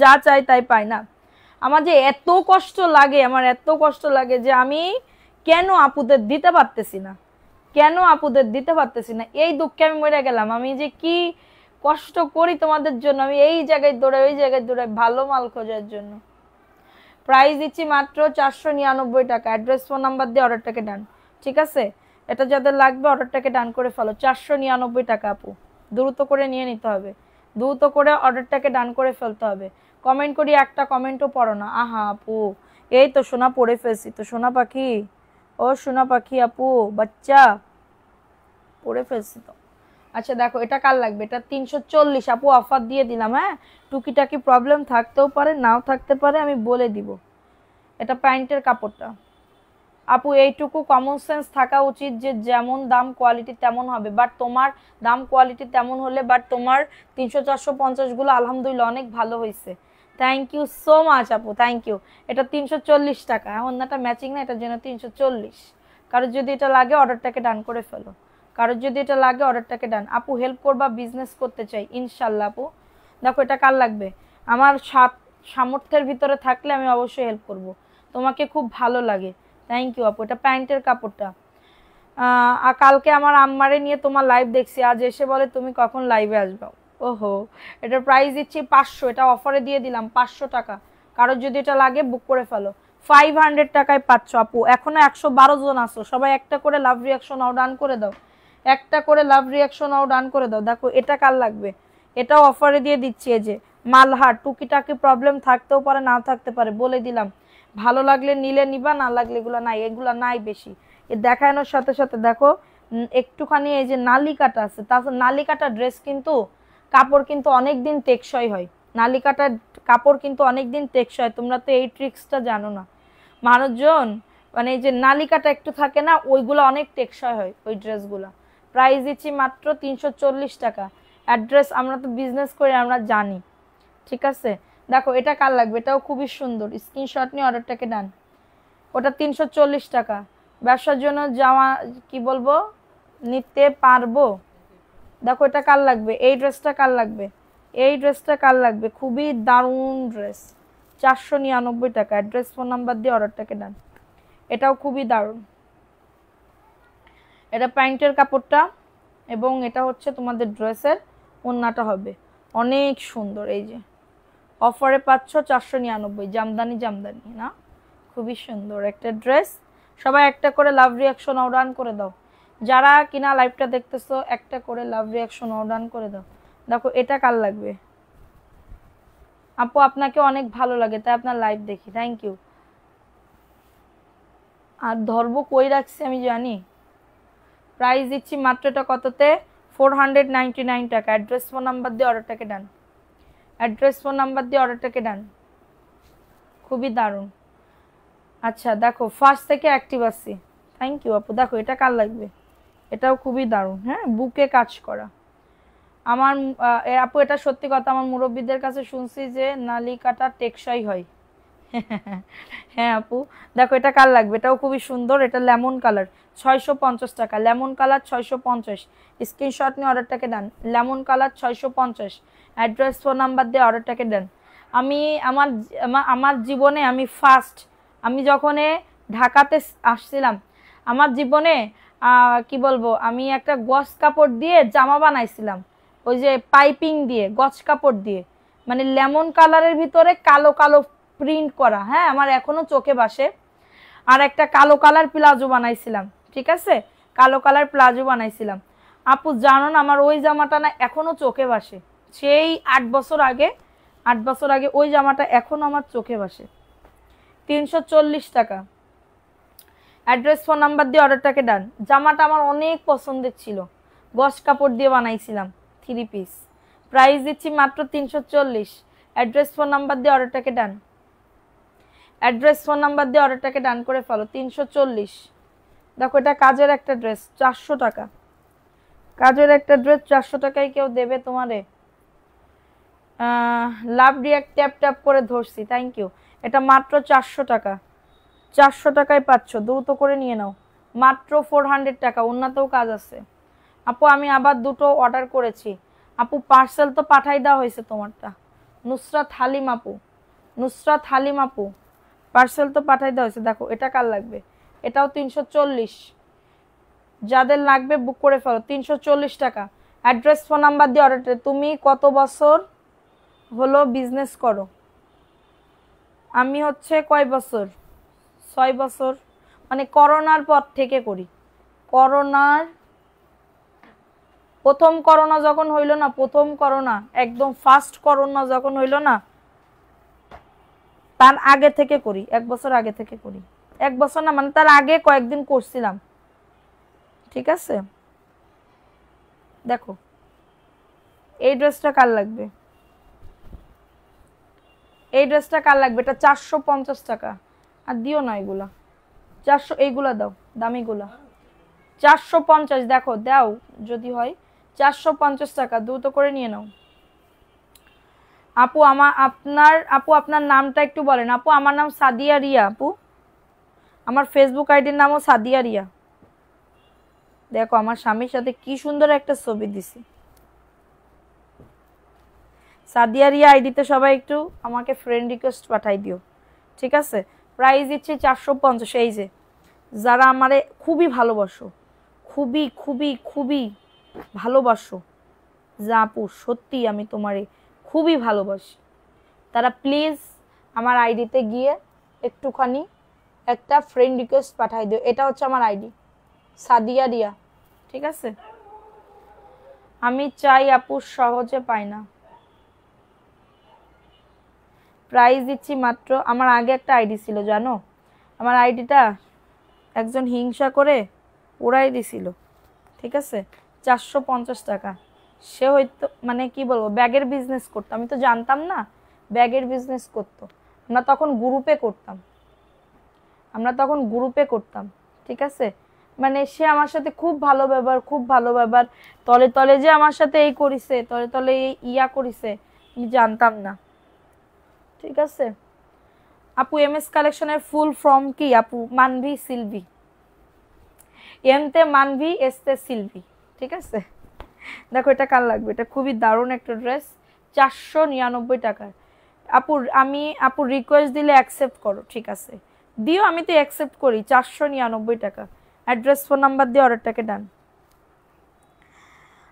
যা চাই তাই পাই না। আমার যে এত কষ্ট লাগে, আমার এত কষ্ট লাগে যে আমি কেন আপুদের দিতে পারতেছি না, কেন আপুদের দিতে পারতেছি না, এই দুঃখে আমি মরে গেলাম। আমি যে কি কষ্ট করি তোমাদের জন্য, আমি এই জায়গায় দৌড়াই, ওই জায়গায় দৌড়াই, ভালো মাল খোঁজার জন্য। প্রাইস দিচ্ছি মাত্র 499 টাকা। অ্যাড্রেস ফোন নাম্বার দিয়ে অর্ডারটাকে ডান, ঠিক আছে? এটা যাদের লাগবে অর্ডারটাকে ডান করে ফেলো। 499 টাকা আপু, দ্রুত করে নিয়ে নিতে হবে, দ্রুত করে অর্ডারটাকে ডান করে ফেলতে হবে। কমেন্ট করি, একটা কমেন্টও পড়ো না। আহা আপু, এই তো সোনা পড়ে ফেলছি তো, সোনা পাখি, ও সোনা পাখি আপু, বাচ্চা পড়ে ফেলছি তো। আচ্ছা দেখো এটা কার লাগবে, এটা 340 আপু, অফার দিয়ে দিলাম। হ্যাঁ, টুকিটাকি প্রবলেম থাকতেও পারে, নাও থাকতে পারে, আমি বলে দিব। এটা প্যান্টের কাপড়টা আপু, এইটুকু কমন সেন্স থাকা উচিত যে যেমন দাম কোয়ালিটি তেমন হবে। বাট তোমার দাম কোয়ালিটি তেমন হলে, বাট তোমার 300-450 গুলো আলহামদুলিল্লাহ অনেক ভালো হয়েছে। থ্যাংক ইউ সো মাচ আপু, থ্যাংক ইউ। এটা 340 টাকা, ওন্নাটা ম্যাচিং না, এটার জন্য 340। কারোর যদি এটা লাগে অর্ডারটাকে ডান করে ফেলো, কারোর যদি এটা লাগে অর্ডারটাকে ডান। আপু হেল্প করবা, বিজনেস করতে চাই ইনশাল্লাহ আপু। দেখো এটা কার লাগবে, আমার সামর্থ্যের ভিতরে থাকলে আমি অবশ্যই হেল্প করব, তোমাকে খুব ভালো লাগে। থ্যাংক ইউ আপু। এটা প্যান্টের কাপড়টা। কালকে আমার আম্মারে নিয়ে তোমার লাইভ দেখছি, আজ এসে বলে তুমি কখন লাইভে আসবে। ওহো, এটার প্রাইস দিচ্ছি 500, এটা অফারে দিয়ে দিলাম 500 টাকা। কারোর যদি এটা লাগে বুক করে ফেলো, 500 টাকায় পাচ্ছ আপু। এখনো 112 জন আসো, সবাই একটা করে লাভ রিয়াকশন আও ডান করে দাও, একটা করে লাভ রিয়াকশন আও ডান করে দাও। দেখো এটা কার লাগবে, এটাও অফারে দিয়ে দিচ্ছি। এই যে মালহার, টুকিটাকি প্রবলেম থাকতেও পারে, না থাকতে পারে, বলে দিলাম। ভালো লাগলে নিলে নিবা, না লাগলে এগুলো নাই, এগুলো নাই বেশি। এ দেখানোর সাথে সাথে দেখো একটুখানি এই যে নালিকাটা আছে, তাছাড়া নালিকাটা ড্রেস কিন্তু কাপড় কিন্তু অনেক দিন টেকসই হয়, নালি কাটার কাপড় কিন্তু অনেক দিন টেকসই হয়। তোমরা তো এই ট্রিক্সটা জানো না। মানুষজন মানে এই যে নালি কাটা একটু থাকে না, ওইগুলো অনেক টেকসই হয় ওই ড্রেসগুলো। প্রাইস দিচ্ছি মাত্র 340 টাকা। অ্যাড্রেস আমরা তো বিজনেস করি, আমরা জানি, ঠিক আছে। দেখো এটা কার লাগবে, এটাও খুবই সুন্দর, স্ক্রিনশট নিয়ে অর্ডারটাকে ডান। ওটা 340 টাকা। ব্যবসার জন্য যাওয়া কি বলবো, নিতে পারবো। দেখো এটা কার লাগবে, এই ড্রেসটা কার লাগবে, এই ড্রেসটা কার লাগবে, খুবই দারুণ ড্রেস, 499 টাকা। অ্যাড্রেস ফোন নাম্বার দিয়ে অর্ডারটাকে ডান। এটাও খুবই দারুণ। এটা প্যান্টের কাপড়টা এবং এটা হচ্ছে তোমাদের ড্রেসের ওড়নাটা হবে অনেক সুন্দর। এই যে অফারে পাচ্ছ 499, জামদানি জামদানি না, খুবই সুন্দর একটা ড্রেস। সবাই একটা করে লাভ রিয়াকশন অর্ডার করে দাও, যারা কিনা লাইভটা দেখতেছো একটা করে লাভ রিয়াকশন অর্ডার করে দাও। দেখো এটা কার লাগবে আপু, আপনাকে অনেক ভালো লাগে তাই আপনার লাইভ দেখি, থ্যাংক ইউ। আর ধরবো কই রাখছি আমি জানি। প্রাইস দিচ্ছি মাত্র এটা কততে, 499 টাকা। অ্যাড্রেস ফোন নাম্বার দিয়ে অর্ডারটাকে ডান, অ্যাড্রেস ফোন নাম্বার দিয়ে অর্ডারটাকে ডান, খুবই দারুণ। আচ্ছা দেখো ফার্স্ট থেকে অ্যাক্টিভ আসছি, থ্যাংক ইউ আপু। দেখো এটা কার লাগবে, এটাও খুবই দারুণ, হ্যাঁ বুকে কাজ করা। আমার আপু এটা সত্যি কথা, আমার মুরব্বীদের কাছে শুনছি যে নালি কাটা টেকসই হয়। হ্যাঁ আপু দেখো এটা কার লাগবে, এটাও খুবই সুন্দর, এটা লেমন কালার, 650 টাকা। লেমন কালার 650, স্ক্রিনশট নিয়ে অর্ডারটাকে done. Lemon colour 650, address phone number দিয়ে অর্ডারটাকে ডান। আমি আমার আমার জীবনে আমি ফার্স্ট, আমি যখন ঢাকাতে আসছিলাম আমার জীবনে কি বলবো, আমি একটা গজ কাপড় দিয়ে জামা বানাইছিলাম, ওই যে পাইপিং দিয়ে গজ কাপড় দিয়ে, মানে লেমন কালারের ভিতরে কালো কালো প্রিন্ট করা, হ্যাঁ আমার এখনো চোখে ভাসে। আর একটা কালো কালার প্লাজো বানাইছিলাম, ঠিক আছে, কালো কালার প্লাজো বানাইছিলাম। আপু জানো না আমার ওই জামাটা না এখনো চোখে ভাসে, সেই 8 বছর আগে, 8 বছর আগে ওই জামাটা এখনো আমার চোখে ভাসে। 340 টাকা। অ্যাড্রেস ফোন নাম্বার দিয়ে অর্ডারটাকে ডান। জামাটা আমার অনেক পছন্দের ছিল, গজ কাপড় দিয়ে বানাইছিলাম, 3 পিস। প্রাইস দিচ্ছি মাত্র 340। অ্যাড্রেস ফোন নাম্বার দিয়ে অর্ডারটাকে ডান, অ্যাড্রেস ফোন নাম্বার দিয়ে অর্ডারটাকে ডান করে ফেলো। 340। দেখো এটা কাজের একটা ড্রেস, 400 টাকা। কাজের একটা ড্রেস 400 টাকায় কেউ দেবে তোমারে? লাভ রিয়াক্ট ট্যাপ ট্যাপ করে ধরছি, থ্যাংক ইউ। এটা মাত্র 400 টাকা, 400 টাকায় পাচ্ছ, দ্রুত করে নিয়ে নাও। মাত্র 400 টাকা, অন্যতেও কাজ আছে। আপু আমি আবার দুটো অর্ডার করেছি আপু, পার্সেল তো পাঠাই দেওয়া হয়েছে তোমারটা। নুসরাত হালিম আপু, নুসরাত হালিম আপু পার্সেল তো পাঠাই দেওয়া হয়েছে। দেখো এটা কার লাগবে, এটাও 340, যাদের লাগবে বুক করে ফেলো। 340 টাকা। অ্যাড্রেস ফোন নাম্বার দিয়ে অর্ডার। তুমি কত বছর হলো বিজনেস করো? আমি হচ্ছে কয় বছর, 6 বছর, মানে করোনার পর থেকে করি। করোনার প্রথম করোনা যখন হইল না, প্রথম করোনা একদম ফার্স্ট করোনা যখন হইল না, তার আগে থেকে করি, 1 বছর আগে থেকে করি। 1 বছর না, মানে তার আগে কয়েকদিন করছিলাম, ঠিক আছে। দেখো এই ড্রেসটা কার লাগবে, এই ড্রেসটা কার লাগবে, এটা 450 টাকা। আর দিও না এগুলা, 400, এইগুলা দাও, দামিগুলা 450। দেখো দাও যদি হয়, 450 টাকা, দ্রুত করে নিয়ে নাও। আপু আপনার নামটা একটু বলেন। আপু আমার নাম সাদিয়া রিয়া আপু, আমার ফেসবুক আইডির নামও সাদিয়া রিয়া। দেখো আমার স্বামীর সাথে কি সুন্দর একটা ছবি দিছি। সাদিয়া রিয়া আইডিতে সবাই একটু আমাকে ফ্রেন্ড রিকোয়েস্ট পাঠাই দিও, ঠিক আছে। প্রাইস দিচ্ছি 450। এই যে যারা আমারে খুবই ভালোবাসো, খুবই খুবই খুবই ভালোবাসো, যা আপু সত্যি আমি তোমারে খুবই ভালোবাসি, তারা প্লিজ আমার আইডিতে গিয়ে একটুখানি একটা ফ্রেন্ড রিকোয়েস্ট পাঠাই দিও। এটা হচ্ছে আমার আইডি সাদিয়া রিয়া, ঠিক আছে। আমি চাই আপু, সহজে পাই না। প্রাইস দিচ্ছি মাত্র, আমার আগে একটা আইডি ছিল জানো, আমার আইডিটা একজন হিংসা করে উড়াই দিছিল, ঠিক আছে। 450 টাকা, সে হয়তো মানে কি বলবো ব্যাগের বিজনেস করতো, আমি তো জানতাম না ব্যাগের বিজনেস করতো। আমরা তখন গ্রুপে করতাম, ঠিক আছে। মানে সে আমার সাথে খুব ভালো ব্যবহার, তলে তলে যে আমার সাথে এই করিছে, তলে তলে ইয়া করিছে আমি জানতাম না, ঠিক আছে। আপু এমএস কালেকশনের ফুল ফর্ম কি আপু? মানভি সিলভি, এমতে মানভি এসতে সিলভি, ঠিক আছে। দেখো এটা কার লাগবে, এটা খুবই দারুণ একটা ড্রেস, 499 টাকার। আপু রিকোয়েস্ট দিলে অ্যাকসেপ্ট করো, ঠিক আছে দিও, আমি তো অ্যাকসেপ্ট করি। 499 টাকা। অ্যাড্রেস ফোন নাম্বার দিয়ে অর্ডারটাকে ডান।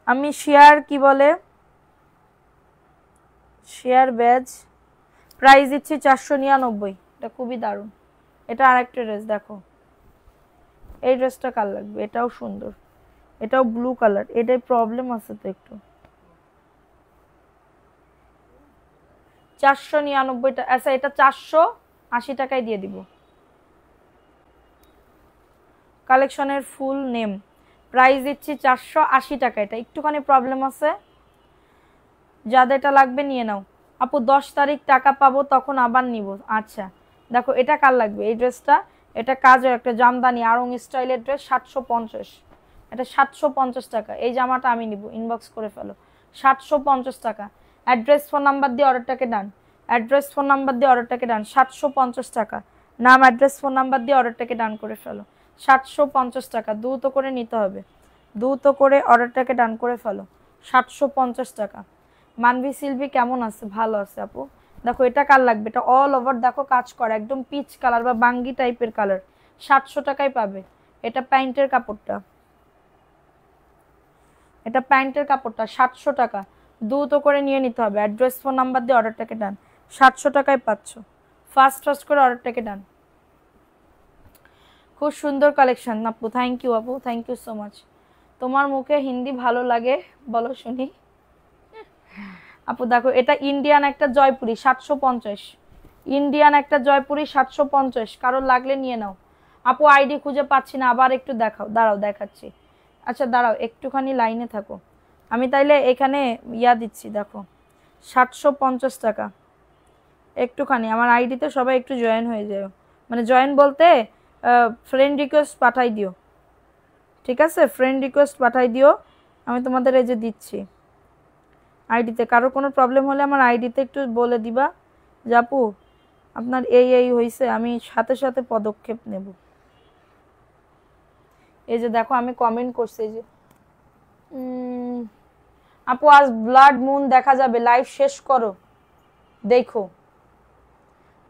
আমি শেয়ার কি বলে শেয়ার ব্যাজ প্রাইস দিচ্ছি 499। এটা খুবই দারুণ। এটা আরেকটা ড্রেস দেখো, এই ড্রেসটা কার লাগবে? এটাও সুন্দর, এটাও ব্লু কালার। এটাই প্রবলেম আছে তো একটু। 499 টাকা। আচ্ছা এটা 480 টাকায় দিয়ে দিব। কালেকশনের ফুল নেম, প্রাইস দিচ্ছি 480 টাকা। এটা একটুখানি প্রবলেম আছে, যাদের এটা লাগবে নিয়ে নাও। আপু 10 তারিখ টাকা পাবো তখন আবার নিব। আচ্ছা দেখো এটা কার লাগবে? এই ড্রেসটা, এটা কাজের একটা জামদানি আড়ং স্টাইলের ড্রেস, 750। এটা 750 টাকা। এই জামাটা আমি নিব, ইনবক্স করে ফেলো। 750 টাকা। অ্যাড্রেস ফোন নাম্বার দিয়ে অর্ডারটাকে ডান। 750 টাকা। নাম অ্যাড্রেস ফোন নাম্বার দিয়ে অর্ডারটাকে ডান করে ফেলো। 750 টাকা। দ্রুত করে নিতে হবে, দ্রুত করে অর্ডারটাকে ডান করে ফেলো। 750 টাকা। মানভি সিলভি কেমন আছে? ভালো আছে আপু। দেখো এটা কার লাগবে? এটা অল ওভার দেখো কাজ করা, একদম পিচ কালার বা বাঙ্গি টাইপের কালার। 700 টাকায় পাবে। এটা প্যান্টের কাপড়টা, 700 টাকা। দ্রুত করে নিয়ে নিতে হবে। অ্যাড্রেস ফোন নাম্বার দিয়ে অর্ডারটাকে ডান। 700 টাকায় পাচ্ছ। ফার্স্ট করে অর্ডারটাকে ডান। খুব সুন্দর কালেকশন আপু, থ্যাংক ইউ আপু, থ্যাংক ইউ সো মাচ। তোমার মুখে হিন্দি ভালো লাগে বলো শুনি। আপু দেখো এটা ইন্ডিয়ান একটা জয়পুরি, 750। ইন্ডিয়ান একটা জয়পুরি 750। কারোর লাগলে নিয়ে নাও। আপু আইডি খুঁজে পাচ্ছি না, আবার একটু দেখাও। দাঁড়াও দেখাচ্ছি। আচ্ছা দাঁড়াও একটুখানি লাইনে থাকো, আমি তাইলে এখানে ইয়া দিচ্ছি। দেখো 750 টাকা। একটুখানি আমার আইডিতে সবাই একটু জয়েন হয়ে যাও, মানে জয়েন বলতে ফ্রেন্ড রিকোয়েস্ট পাঠাই দিও, ঠিক আছে। ফ্রেন্ড রিকোয়েস্ট পাঠাই দিও, আমি তোমাদের এই যে দিচ্ছি আইডিতে। কারোর কোনো প্রবলেম হলে আমার আইডিতে একটু বলে দিবা যে আপু আপনার এই হয়েছে, আমি সাথে সাথে পদক্ষেপ নেব। এই যে দেখো আমি কমেন্ট করছি যে আপু আজ ব্লাড মুন দেখা যাবে, লাইভ শেষ করো দেখো।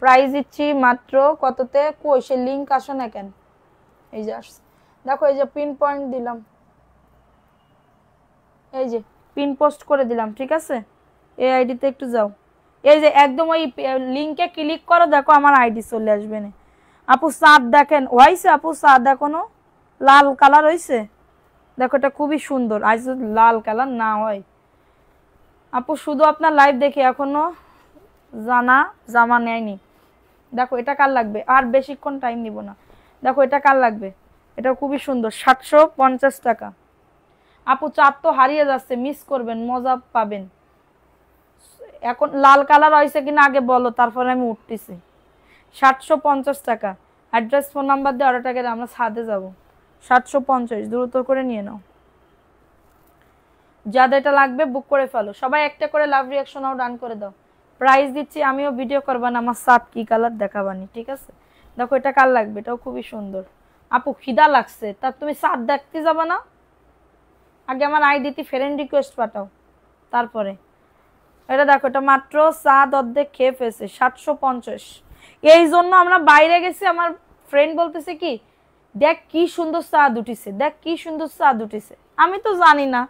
প্রাইস দিচ্ছি মাত্র কততে? কই সে লিংক আসে না কেন? এই যে আসছে দেখো, এই যে পিন পয়েন্ট দিলাম, এই যে পিন পোস্ট করে দিলাম, ঠিক আছে। এই আইডিতে একটু যাও, এই যে একদম ওই লিংকে ক্লিক করো, দেখো আমার আইডি চলে আসবে না। আপু চাঁদ দেখেন হয়েছে, আপু চাঁদ এখনো লাল কালার হয়েছে। দেখো এটা খুবই সুন্দর। আজ লাল কালার না হয় আপু, শুধু আপনার লাইভ দেখে এখনো জামা নেয়নি। দেখো এটা কার লাগবে? আর বেশিক্ষণ টাইম নিব না। দেখো এটা কার লাগবে? এটা খুবই সুন্দর, 750 টাকা। আপু চাঁদ তো হারিয়ে যাচ্ছে, মিস করবেন, মজা পাবেন। এখন লাল কালার হয়েছে কিনা আগে বলো, তারপরে আমি উঠতেছি। 750 টাকা। অ্যাড্রেস ফোন নাম্বার দিয়ে অর্ডারটাকে আমরা ছাদে যাব। 750, দ্রুত করে নিয়ে নাও। যাদের এটা লাগবে বুক করে ফেলো। সবাই একটা করে লাভ রিয়াকশনও ডান করে দাও। প্রাইস দিচ্ছি, আমিও ভিডিও করবা না, আমার সাত কি কালার দেখাবানি, ঠিক আছে। দেখো এটা কার লাগবে? এটাও খুবই সুন্দর। আপু খিদা লাগছে, তা তুমি সাত দেখতে যাবা না? আগে আমার আইডিতে ফ্রেন্ড রিকোয়েস্ট পাঠাও, তারপরে। এটা দেখো, এটা মাত্র সাত অর্ধেক খেয়ে ফেলছে, 750। এই জন্য আমরা বাইরে গেছি, আমার ফ্রেন্ড বলতেছে কি দেখ কি সুন্দর চাঁদ উঠিছে, দেখ কি সুন্দর চাঁদ উঠিছে। আমি তো জানি না,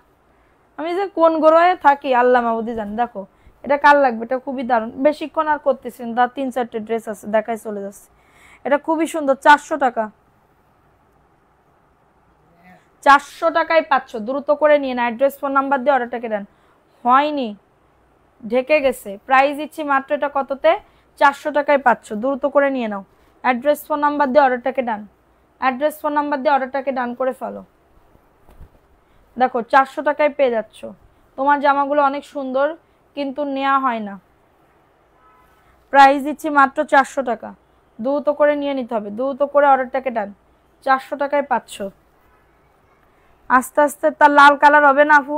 আমি যে কোন গ্রহে থাকি আল্লাহ মাহবুদি জানি। দেখো এটা কার লাগবে? এটা খুবই দারুণ। বেশিক্ষণ আর করতেছেন, তার 3-4টে ড্রেস আছে, দেখাই চলে যাচ্ছে। এটা খুবই সুন্দর, 400 টাকা। 400 টাকায় পাচ্ছ, দ্রুত করে নিয়ে না। অ্যাড্রেস ফোন নাম্বার দিয়ে অর্ডারটাকে দেন। হয়নি, ঢেকে গেছে। প্রাইস দিচ্ছি মাত্র এটা কততে? 400 টাকায় পাচ্ছ, দ্রুত করে নিয়ে নাও। অ্যাড্রেস ফোন নাম্বার দিয়ে অর্ডারটাকে ডান। অ্যাড্রেস ফোন নাম্বার দিয়ে অর্ডারটাকে ডান করে ফেলো। দেখো 400 টাকায় পেয়ে যাচ্ছ। তোমার জামাগুলো অনেক সুন্দর কিন্তু নেওয়া হয় না। প্রাইস দিচ্ছি মাত্র 400 টাকা। দ্রুত করে নিয়ে নিতে হবে, দ্রুত করে অর্ডারটাকে ডান। 400 টাকায় পাচ্ছ। আস্তে আস্তে। তার লাল কালার হবে না আপু?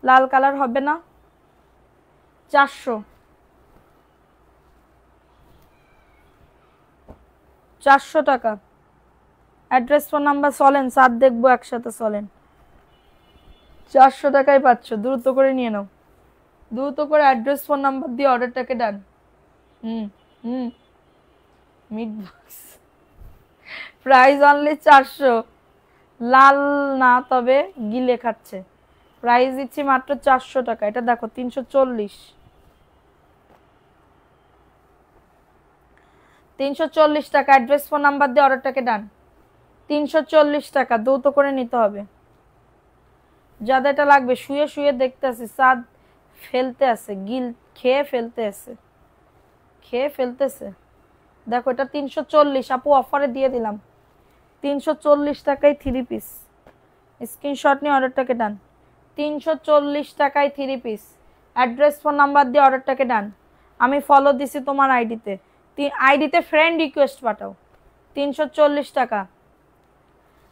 লাল কালার হবে না? 400 টাকা। অ্যাড্রেস ফোন নাম্বার চলেন, সাত দেখবো একসাথে, চলেন। 400 টাকায় পাচ্ছ, দ্রুত করে নিয়ে নাও। দ্রুত করে অ্যাড্রেস ফোন নাম্বার দিয়ে অর্ডারটাকে ডান। হুম হুম মিট বক্স প্রাইস অনলি 400। লাল না, তবে গিলে খাচ্ছে। প্রাইস দিচ্ছি মাত্র 400 টাকা। এটা দেখো 340। 340 টাকা। অ্যাড্রেস ফোন নাম্বার দিয়ে অর্ডারটাকে ডান। 340 টাকা, দ্রুত করে নিতে হবে। যাদের এটা লাগবে শুয়ে শুয়ে দেখতে আছে, সাদ ফেলতে আছে, গিল খেয়ে ফেলতে আছে, খেয়ে ফেলতেছে। দেখো এটা 340 আপু, অফারে দিয়ে দিলাম 340 টাকায় 3 পিস। স্ক্রিনশট নিয়ে অর্ডারটাকে ডান। 340 টাকায় 3 পিস। অ্যাড্রেস ফোন নাম্বার দিয়ে অর্ডারটাকে ডান। আমি ফলো দিছি তোমার আইডিতে, আইডিতে ফ্রেন্ড রিকোয়েস্ট পাঠাও। 340 টাকা,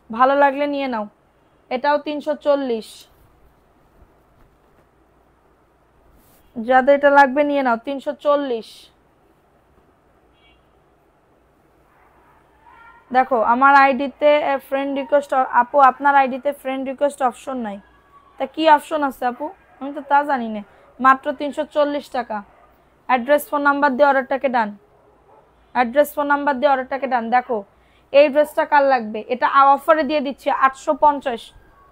ভালো লাগলে নিয়ে নাও। এটাও 340। যাদের এটা লাগবে নিয়ে নাও, 340। দেখো আমার আইডিতে ফ্রেন্ড রিকোয়েস্ট, আপু আপনার আইডিতে ফ্রেন্ড রিকোয়েস্ট অপশন নাই, তা কি অপশন আছে আপু? আমি তো তা জানি না। মাত্র 340 টাকা। অ্যাড্রেস ফোন নাম্বার দিয়ে অর্ডারটাকে ডান। অ্যাড্রেস ফোন নাম্বার দিয়ে অর্ডারটাকে ডান। দেখো এই ড্রেসটা কার লাগবে? এটা অফারে দিয়ে দিচ্ছি 850।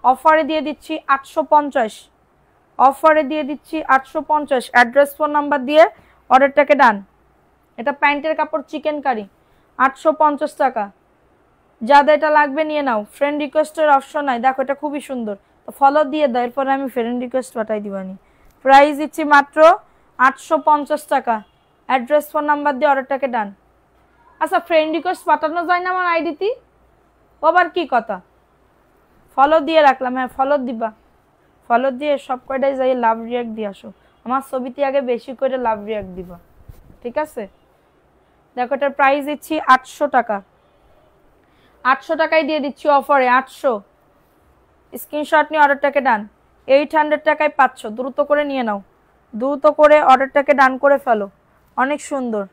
অফারে দিয়ে দিচ্ছি 850। অফারে দিয়ে দিচ্ছি 850। অ্যাড্রেস ফোন নাম্বার দিয়ে অর্ডারটাকে ডান। এটা প্যান্টের কাপড়, চিকেন কারি, 850 টাকা। যাদের এটা লাগবে নিয়ে নাও। ফ্রেন্ড রিকোয়েস্টের অপশন নাই। দেখো এটা খুবই সুন্দর, তো ফলো দিয়ে দাও, এরপরে আমি ফ্রেন্ড রিকোয়েস্ট পাঠাই দিবানি। প্রাইস দিচ্ছি মাত্র 850 টাকা। অ্যাড্রেস ফোন নাম্বার দিয়ে অর্ডারটাকে ডান। আচ্ছা ফ্রেন্ড রিকোয়েস্ট পাঠানো যায় না আমার আইডিতে? আবার কি কথা? ফলো দিয়ে রাখলাম, হ্যাঁ ফলো দিবা। ফলো দিয়ে সব কয়টাই যাই লাভ রিয়াক্ট দিয়ে আসো। আমার ছবিতে আগে বেশি করে লাভ রিয়াক্ট দিবা, ঠিক আছে? দেখো এটার প্রাইস দিচ্ছি 800 টাকা। 800 টাকায় দিয়ে দিচ্ছি অফারে, 800। স্ক্রিনশট নিয়ে অর্ডারটাকে ডান। 800 টাকায় পাচ্ছ, দ্রুত করে নিয়ে নাও। দ্রুত করে অর্ডারটাকে ডান করে ফেলো। অনেক সুন্দর।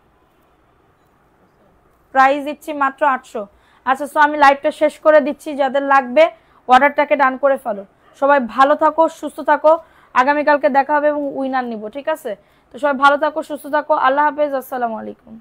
প্রাইস দিচ্ছি মাত্র 800। আচ্ছা সো আমি লাইভটা শেষ করে দিচ্ছি, যাদের লাগবে অর্ডারটাকে ডান করে ফেলো। সবাই ভালো থাকো, সুস্থ থাকো। আগামীকালকে দেখা হবে এবং উইনার নিব, ঠিক আছে? তো সবাই ভালো থাকো, সুস্থ থাকো। আল্লাহ হাফেজ, আসসালামু আলাইকুম।